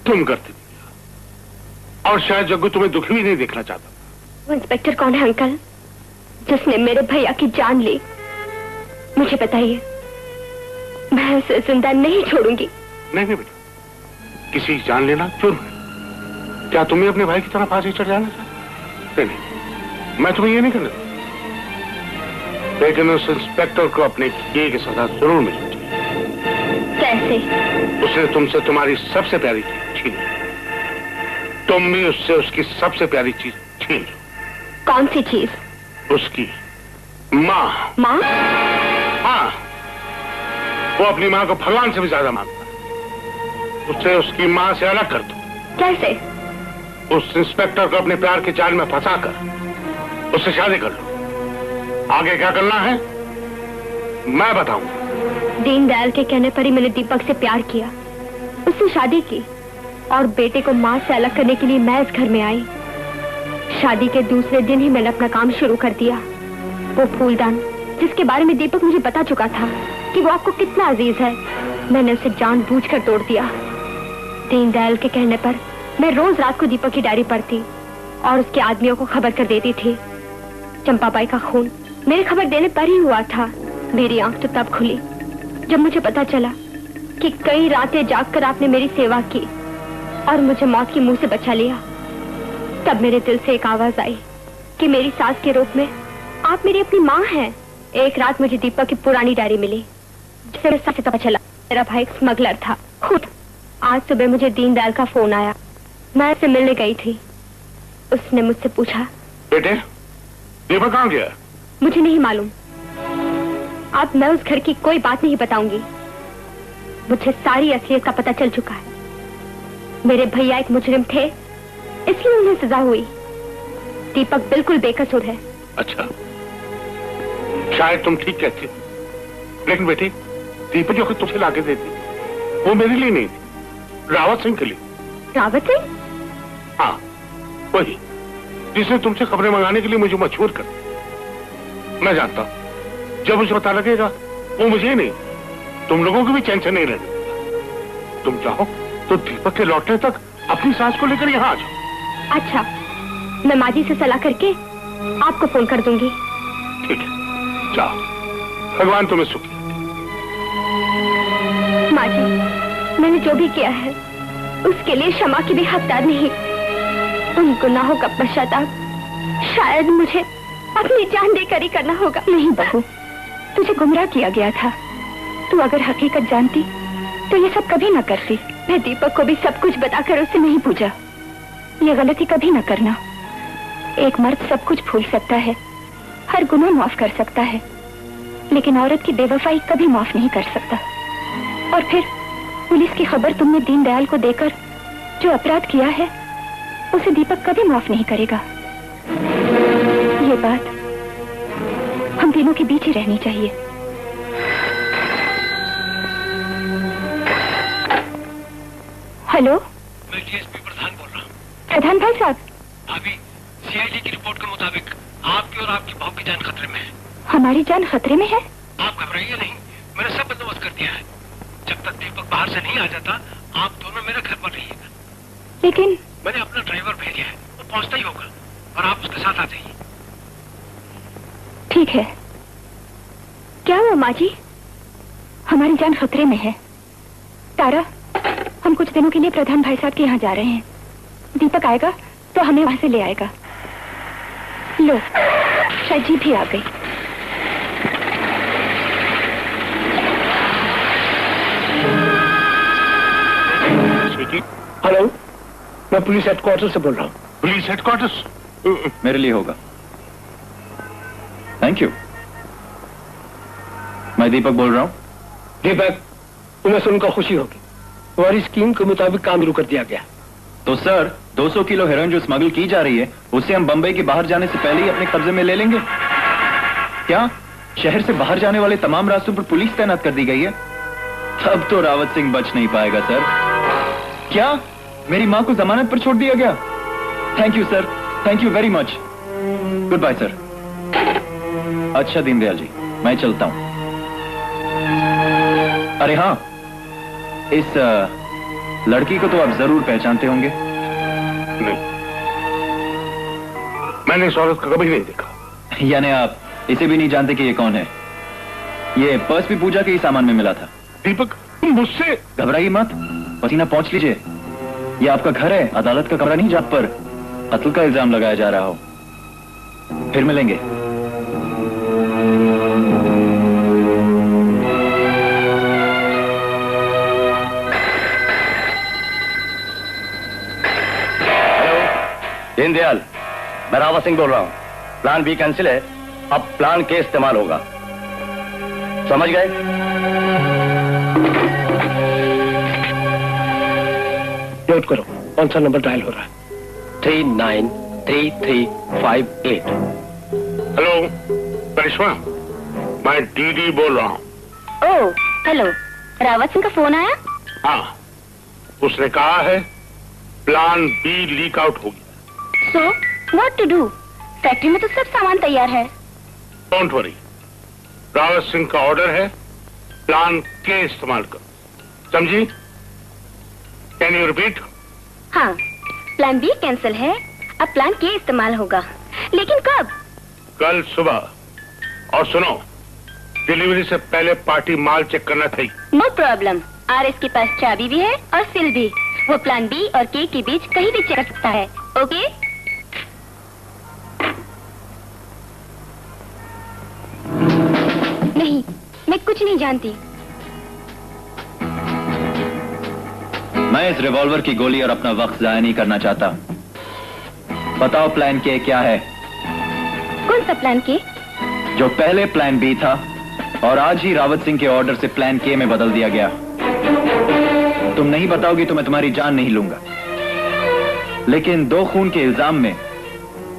तुम करती दिया, और शायद जग्गू तुम्हें दुखी भी नहीं देखना चाहता। वो इंस्पेक्टर कौन है अंकल, जिसने मेरे भैया की जान ली? मुझे बताइए, मैं उसे जिंदा नहीं छोड़ूंगी। नहीं बेटा, किसी की जान लेना जुर्म है। क्या तुम्हें अपने भाई की तरह फांसी चढ़ जाना चाहते? नहीं, मैं तुम्हें ये नहीं करने दूंगा। लेकिन उस इंस्पेक्टर को अपने किए की सजा जरूर मिलनी चाहिए। कैसे? उसने तुमसे तुम्हारी सबसे प्यारी चीज छीनी, तुम भी उससे उसकी सबसे प्यारी चीज छीन लो। कौन सी चीज? उसकी माँ। माँ? हाँ, वो अपनी माँ को भगवान से भी ज्यादा मानता है। उसे उसकी माँ से अलग कर दो। कैसे? उस इंस्पेक्टर को अपने प्यार के जाल में फंसाकर उससे शादी कर लो। आगे क्या करना है मैं बताऊंगा। दीनदयाल के कहने पर ही मैंने दीपक से प्यार किया, उससे शादी की और बेटे को माँ से अलग करने के लिए मैं इस घर में आई। शादी के दूसरे दिन ही मैंने अपना काम शुरू कर दिया। वो फूलदान जिसके बारे में दीपक मुझे बता चुका था कि वो आपको कितना अजीज है, मैंने उसे जानबूझकर तोड़ दिया। दीनदयाल के कहने पर मैं रोज रात को दीपक की डायरी पढ़ती और उसके आदमियों को खबर कर देती थी। चंपाबाई का खून मेरे खबर देने पर ही हुआ था। मेरी आंख तो तब खुली जब मुझे पता चला कि कई रातें जागकर आपने मेरी सेवा की और मुझे मौत के मुंह से बचा लिया। तब मेरे दिल से एक आवाज आई कि मेरी सास के रूप में आप मेरी अपनी माँ हैं। एक रात मुझे दीपक की पुरानी डायरी मिली, जिसे मेरे साथ पता चला मेरा भाई एक स्मगलर था खुद। आज सुबह मुझे दीनदयाल का फोन आया, मैं उससे मिलने गई थी। उसने मुझसे पूछा, बेटे दीपक कहाँ गया? मुझे नहीं मालूम। अब मैं उस घर की कोई बात नहीं बताऊंगी। मुझे सारी असलियत का पता चल चुका है। मेरे भैया एक मुजरिम थे, इसलिए उन्हें सजा हुई। दीपक बिल्कुल बेकसूर है। अच्छा, शायद तुम ठीक कहती हो, लेकिन बेटी दीपक जो तुझे लाके देती वो मेरे लिए नहीं थी, रावत सिंह के लिए। रावत सिंह? हाँ, वही जिसने तुमसे खबरें मंगाने के लिए मुझे मजबूर कर दिया। मैं जानता हूं जब मुझे पता लगेगा वो मुझे नहीं, तुम लोगों को भी चैन से नहीं लगेगा। तुम चाहो तो दीपक के लौटने तक अपनी सास को लेकर यहाँ आ जाओ। अच्छा, मैं माँ जी से सलाह करके आपको फोन कर दूंगी। ठीक है, जाओ, भगवान तुम्हें सुखी। माँ जी, मैंने जो भी किया है उसके लिए क्षमा की भी हकदार नहीं। उन गुनाहों का पश्चाताप शायद मुझे अपनी जान देकर ही करना होगा। नहीं बहू, तुझे गुमराह किया गया था। तू अगर हकीकत जानती तो ये सब कभी न करती। मैं दीपक को भी सब कुछ बताकर उसे नहीं पूछा। ये गलती कभी न करना। एक मर्द सब कुछ भूल सकता है, हर गुनाह माफ कर सकता है, लेकिन औरत की बेवफाई कभी माफ नहीं कर सकता। और फिर पुलिस की खबर तुमने दीनदयाल को देकर जो अपराध किया है उसे दीपक कभी माफ नहीं करेगा। ये बात हम तीनों के बीच ही रहनी चाहिए। हेलो, मैं डीएसपी प्रधान बोल रहा हूँ। प्रधान भाई साहब, अभी सीआईडी की रिपोर्ट के मुताबिक आपकी और आपकी बहू की जान खतरे में है। हमारी जान खतरे में है? आप घबराइए नहीं, मैंने सब बंदोबस्त कर दिया है। जब तक दीपक बाहर से नहीं आ जाता आप दोनों मेरे घर पर रहिएगा। लेकिन मैंने अपना ड्राइवर भेजा है, वो पहुंचता ही होगा और आप उसके साथ आ जाइए। ठीक है। क्या हुआ माँ जी? हमारी जान खतरे में है। तारा, हम कुछ दिनों के लिए प्रधान भाई साहब के यहाँ जा रहे हैं। दीपक आएगा तो हमें वहां से ले आएगा। लो, शायद जी भी आ गई। हेलो, मैं पुलिस हेडक्वार्टर से बोल रहा हूँ। Police headquarters? मेरे लिए होगा, थैंक यू। मैं दीपक बोल रहा हूँ। दीपक, तुम्हें सुनकर खुशी होगी, हमारी स्कीम के मुताबिक काम शुरू कर दिया गया। तो सर 200 किलो हेरोइन जो स्मगल की जा रही है उसे हम बंबई के बाहर जाने से पहले ही अपने कब्जे में ले लेंगे। क्या शहर से बाहर जाने वाले तमाम रास्तों पर पुलिस तैनात कर दी गई है? तब तो रावत सिंह बच नहीं पाएगा सर। क्या मेरी मां को जमानत पर छोड़ दिया गया? Thank you sir, thank you very much. Good bye sir. अच्छा दीनदयाल जी, मैं चलता हूं। अरे हाँ, इस लड़की को तो आप जरूर पहचानते होंगे। नहीं, मैंने इस औरत को कभी नहीं देखा। यानी आप इसे भी नहीं जानते कि ये कौन है? ये पर्स भी पूजा के ही सामान में मिला था। दीपक, तुम मुझसे घबराइए मत, पसीना पहुंच लीजिए। ये आपका घर है, अदालत का कमरा नहीं जहां पर कत्ल का इल्जाम लगाया जा रहा हो। फिर मिलेंगे। दीनदयाल, मैं रावत सिंह बोल रहा हूँ। प्लान बी कैंसिल है, अब प्लान के इस्तेमाल होगा, समझ गए? नोट करो, कौन सा नंबर डायल हो रहा है? 393358। हेलो करिश्मा, मैं डीडी बोल रहा हूँ। ओह, हेलो, रावत सिंह का फोन आया? हाँ, उसने कहा है प्लान बी लीक आउट होगी। So, what to do? Factory में तो सब सामान तैयार है। डोंट वरी, रावत सिंह का ऑर्डर है, प्लान के इस्तेमाल करो, समझी? Can you repeat? हाँ, प्लान बी कैंसिल है, अब प्लान के इस्तेमाल होगा। लेकिन कब? कल सुबह। और सुनो, डिलीवरी से पहले पार्टी माल चेक करना चाहिए। नो प्रॉब्लम, आरएस के पास चाबी भी है और सिल भी। वो प्लान बी और के बीच कहीं भी चेक कर सकता है। ओके? नहीं, मैं कुछ नहीं जानती। मैं इस रिवॉल्वर की गोली और अपना वक्त जाया नहीं करना चाहता। बताओ प्लान के क्या है? कौन सा प्लान के? जो पहले प्लान बी था और आज ही रावत सिंह के ऑर्डर से प्लान के में बदल दिया गया। तुम नहीं बताओगी तो मैं तुम्हारी जान नहीं लूंगा, लेकिन 2 खून के इल्जाम में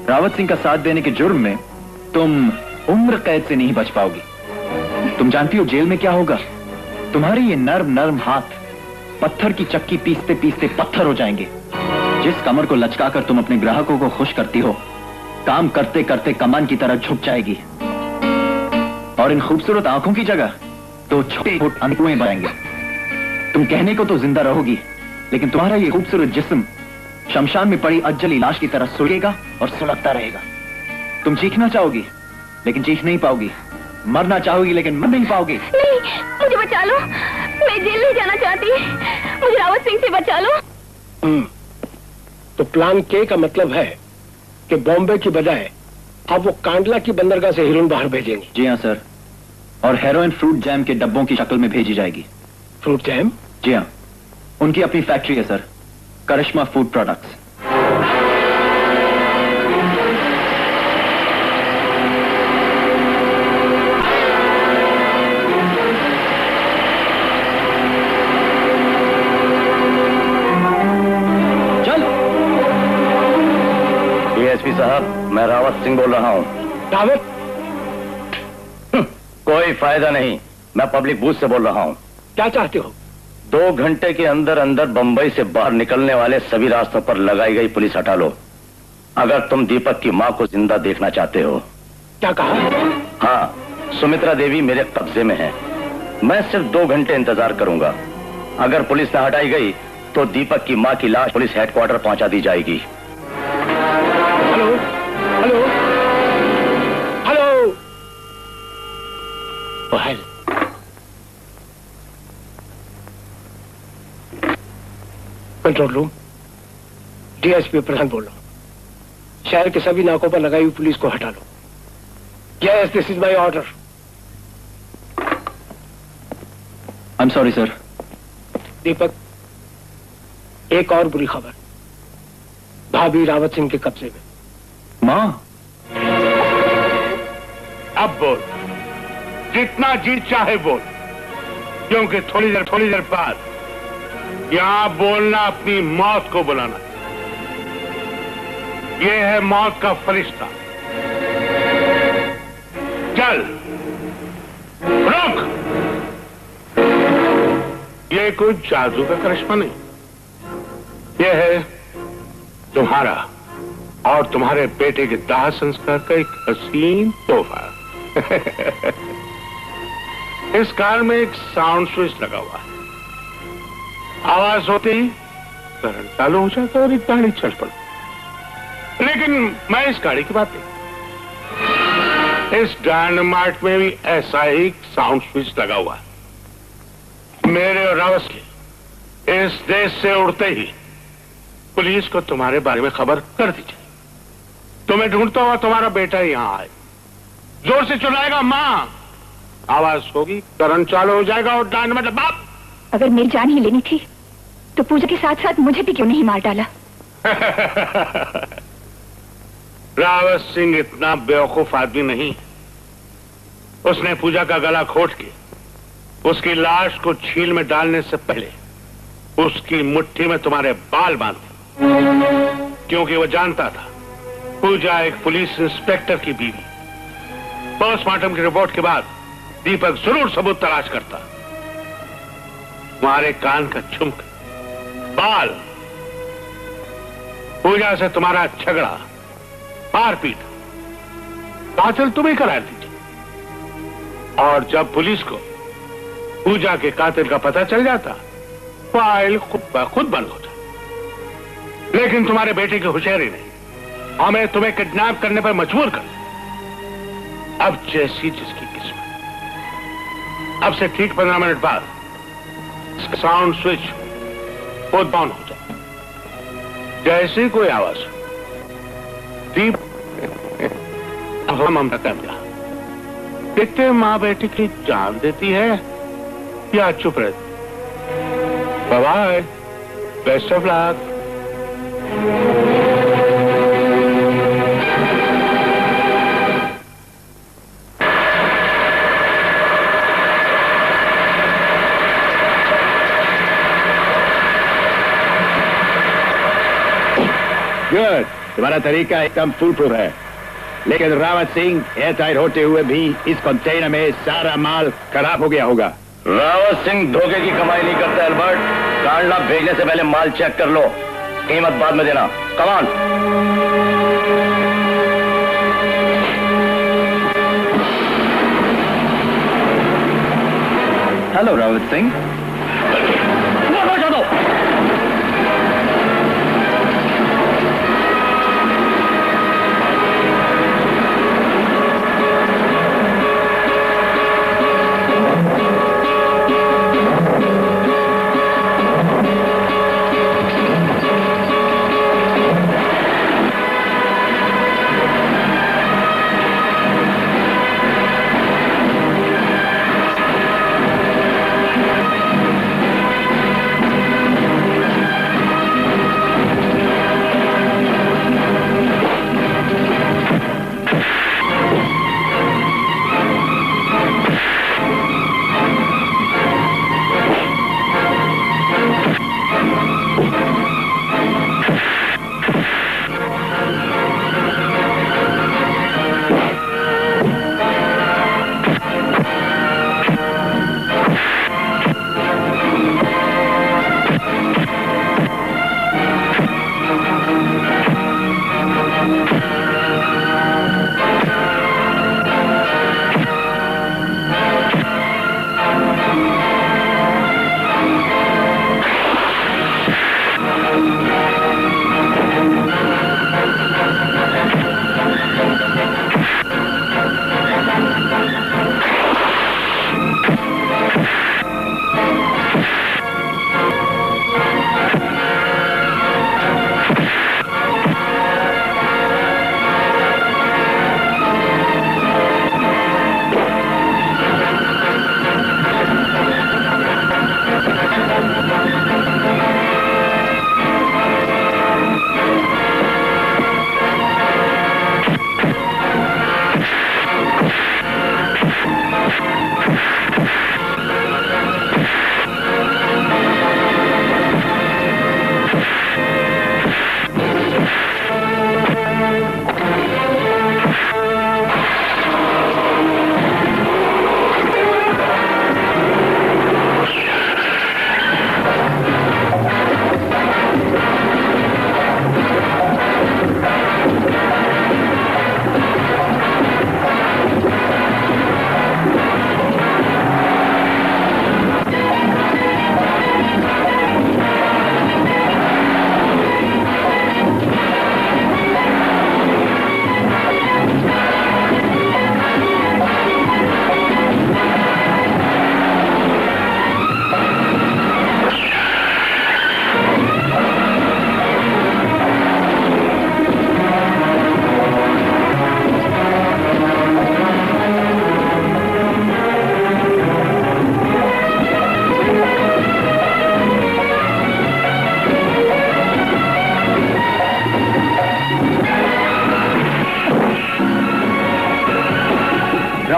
रावत सिंह का साथ देने के जुर्म में तुम उम्र कैद से नहीं बच पाओगी। तुम जानती हो जेल में क्या होगा? तुम्हारे ये नर्म नर्म हाथ पत्थर की चक्की पीसते पीसते पत्थर हो जाएंगे। जिस कमर को लचकाकर तुम अपने ग्राहकों को खुश करती हो, काम करते करते कमान की तरह झुक जाएगी और इन खूबसूरत आंखों की जगह तो छोटे छोटे अंकुएं बनाएंगे। तुम कहने को तो जिंदा रहोगी, लेकिन तुम्हारा ये खूबसूरत जिस्म शमशान में पड़ी अज्जली लाश की तरह सुलगेगा और सुलगता रहेगा। तुम चीखना चाहोगी लेकिन चीख नहीं पाओगी, मरना चाहोगी लेकिन मर नहीं पाओगी। नहीं, मुझे बचा लो, मैं जेल नहीं जाना चाहती, मुझे रावत सिंह से बचा लो। तो प्लान के का मतलब है कि बॉम्बे की बजाय अब वो कांडला की बंदरगाह से हेरोइन बाहर भेजेंगे। जी हाँ सर, और हेरोइन फ्रूट जैम के डब्बों की शक्ल में भेजी जाएगी। Fruit jam? जी हाँ, उनकी अपनी फैक्ट्री है सर, करिश्मा फूड प्रोडक्ट्स। साहब, मैं रावत सिंह बोल रहा हूँ। रावत? कोई फायदा नहीं, मैं पब्लिक बूथ से बोल रहा हूँ। क्या चाहते हो? 2 घंटे के अंदर अंदर बंबई से बाहर निकलने वाले सभी रास्तों पर लगाई गई पुलिस हटा लो, अगर तुम दीपक की माँ को जिंदा देखना चाहते हो। क्या कहा? हाँ, सुमित्रा देवी मेरे कब्जे में है। मैं सिर्फ 2 घंटे इंतजार करूंगा। अगर पुलिस न हटाई गई तो दीपक की माँ की लाश पुलिस हेडक्वार्टर पहुंचा दी जाएगी। Hello hello hello. पहल कंट्रोल रूम, डीएसपी प्रधान बोल रहा हूं। शहर के सभी नाकों पर लगाई हुई पुलिस को हटा लो। Yes, this is my order. I am sorry sir. Deepak, एक और बुरी खबर, भाभी रावत सिंह के कब्जे में। माँ? अब बोल, जितना जी चाहे बोल, क्योंकि थोड़ी देर बाद यहां बोलना अपनी मौत को बुलाना। ये है मौत का फरिश्ता। चल, रुक। ये कोई जादू का करिश्मा नहीं, ये है तुम्हारा और तुम्हारे बेटे के दाह संस्कार का एक हसीन तोहफा। इस कार में एक साउंड स्विच लगा हुआ है। आवाज होते ही करंट चालू हो जाता और एक गाड़ी चल पड़ती। लेकिन मैं इस गाड़ी की बात नहीं, इस डायनामाइट में भी ऐसा ही साउंड स्विच लगा हुआ है। मेरे और रावत के इस देश से उड़ते ही पुलिस को तुम्हारे बारे में खबर कर दी जाए। तुम्हें ढूंढता हुआ तुम्हारा बेटा यहां आए, जोर से चिल्लाएगा मां, आवाज होगी, करंट चालू हो जाएगा और डायनामाइट बाप। अगर मेरी जान ही लेनी थी तो पूजा के साथ साथ मुझे भी क्यों नहीं मार डाला? रावत सिंह इतना बेवकूफ आदमी नहीं। उसने पूजा का गला घोट के उसकी लाश को झील में डालने से पहले उसकी मुट्ठी में तुम्हारे बाल बांधे, क्योंकि वो जानता था पूजा एक पुलिस इंस्पेक्टर की बीवी। पोस्टमार्टम की रिपोर्ट के बाद दीपक जरूर सबूत तलाश करता। तुम्हारे कान का झुमका, बाल, पूजा से तुम्हारा झगड़ा, मारपीट, कातिल तुम्हें करा दीजिए। और जब पुलिस को पूजा के कातिल का पता चल जाता, फाइल खुद बंद हो जाती। लेकिन तुम्हारे बेटे की होशियारी ने हमें तुम्हें किडनैप करने पर मजबूर कर दिया। अब जैसी जिसकी किस्मत। अब से ठीक 15 मिनट बाद साउंड स्विच खुद ऑन हो जाए। जैसे कोई आवाज दीप अब हम कर दिया। कितने मां बेटी की जान देती है या चुप रहती? Bye, best of luck. Good, तुम्हारा तरीका एकदम फुल प्रूफ है। लेकिन रावत सिंह एयरटाइट होते हुए भी इस कंटेनर में सारा माल खराब हो गया होगा। रावत सिंह धोखे की कमाई नहीं करता एल्बर्ट। कांडला भेजने से पहले माल चेक कर लो, कीमत बाद में देना। Come on. Hello Rawat Singh.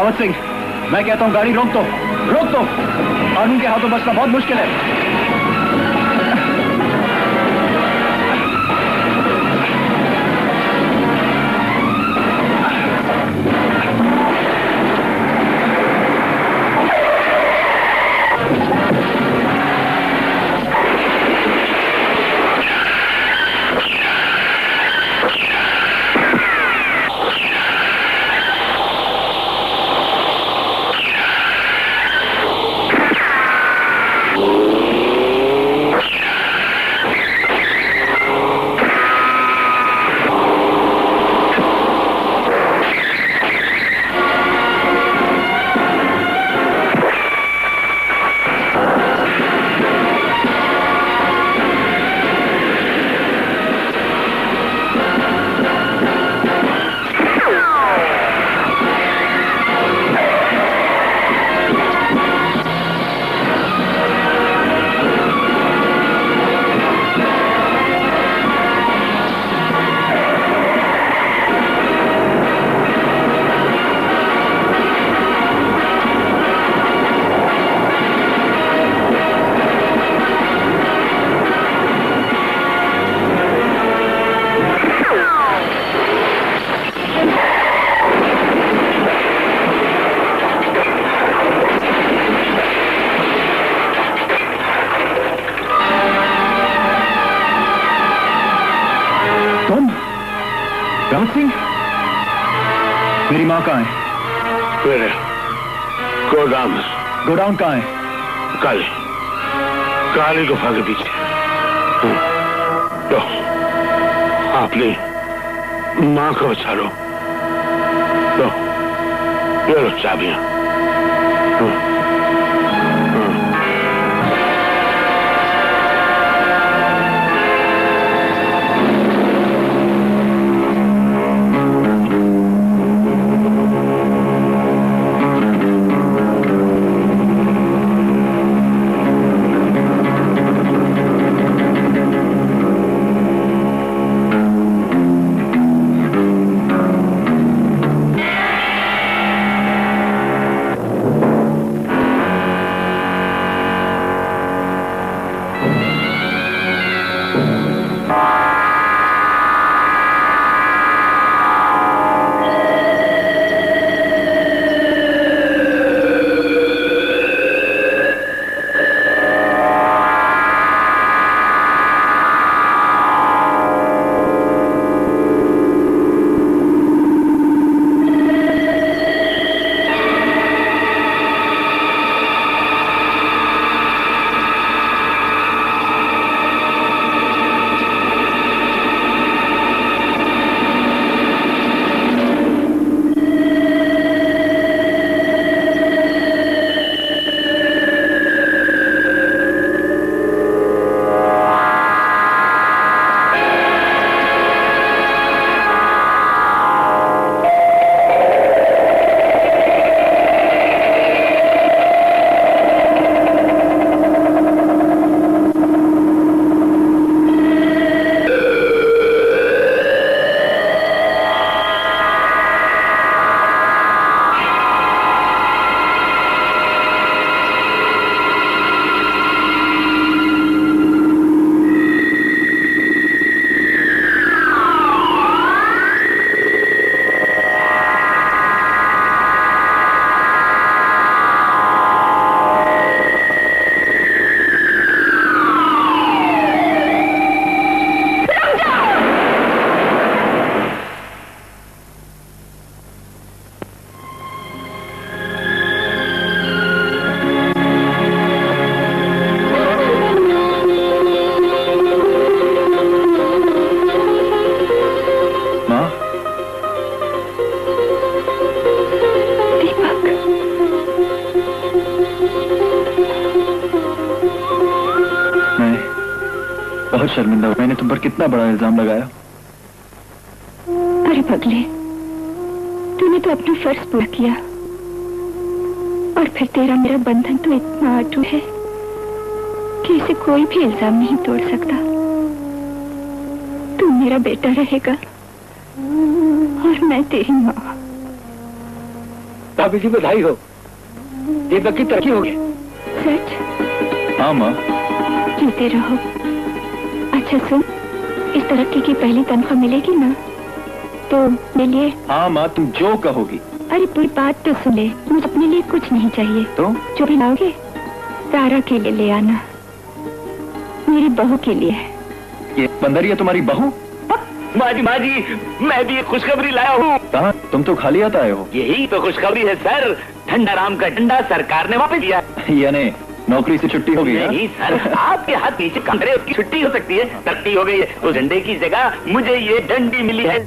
Rawat Singh, मैं कहता हूं गाड़ी रोक दो, रोक दो। कानून के हाथों बचना बहुत मुश्किल है। रावत सिंह, मेरी माँ कहाँ है? मेरे गोदाम। गोडाउन कहाँ है? काली, काली गुफा के पीछे। लो, आपने माँ को बचा लो। लो, ये लो चाबियां। बहुत शर्मिंदा हूं। मैंने तुम पर कितना बड़ा इल्जाम लगाया। अरे पगले, तूने तो अपना फर्ज पूरा किया और फिर तेरा मेरा बंधन तो इतना अटूट है कि इसे कोई भी इल्जाम नहीं तोड़ सकता। तू मेरा बेटा रहेगा और मैं तेरी माँ। भाभी जी बधाई हो, दीपक की तरक्की होगी। सच? हाँ माँ। जीते रहो। अच्छा सुन, इस तरक्की की पहली तनख्वाह मिलेगी ना तो मेरे लिए। हाँ माँ, तुम जो कहोगी। अरे पूरी बात तो सुन ले, मुझे अपने लिए कुछ नहीं चाहिए। तो जो भी लाओगे तारा के लिए ले आना, मेरी बहू के लिए। ये बंदरिया तुम्हारी बहू? माँ जी मैं भी एक खुशखबरी लाया हूँ। कहाँ? तुम तो खाली आता आए हो। यही तो खुशखबरी है सर, ठंडा राम का डंडा सरकार ने वापस दिया। यानी नौकरी से छुट्टी हो गई? नहीं सर, आपके हाथ पीछे कमरे उसकी छुट्टी हो सकती है, तरक्की हो गई है। उस डंडे की जगह मुझे ये डंडी मिली है।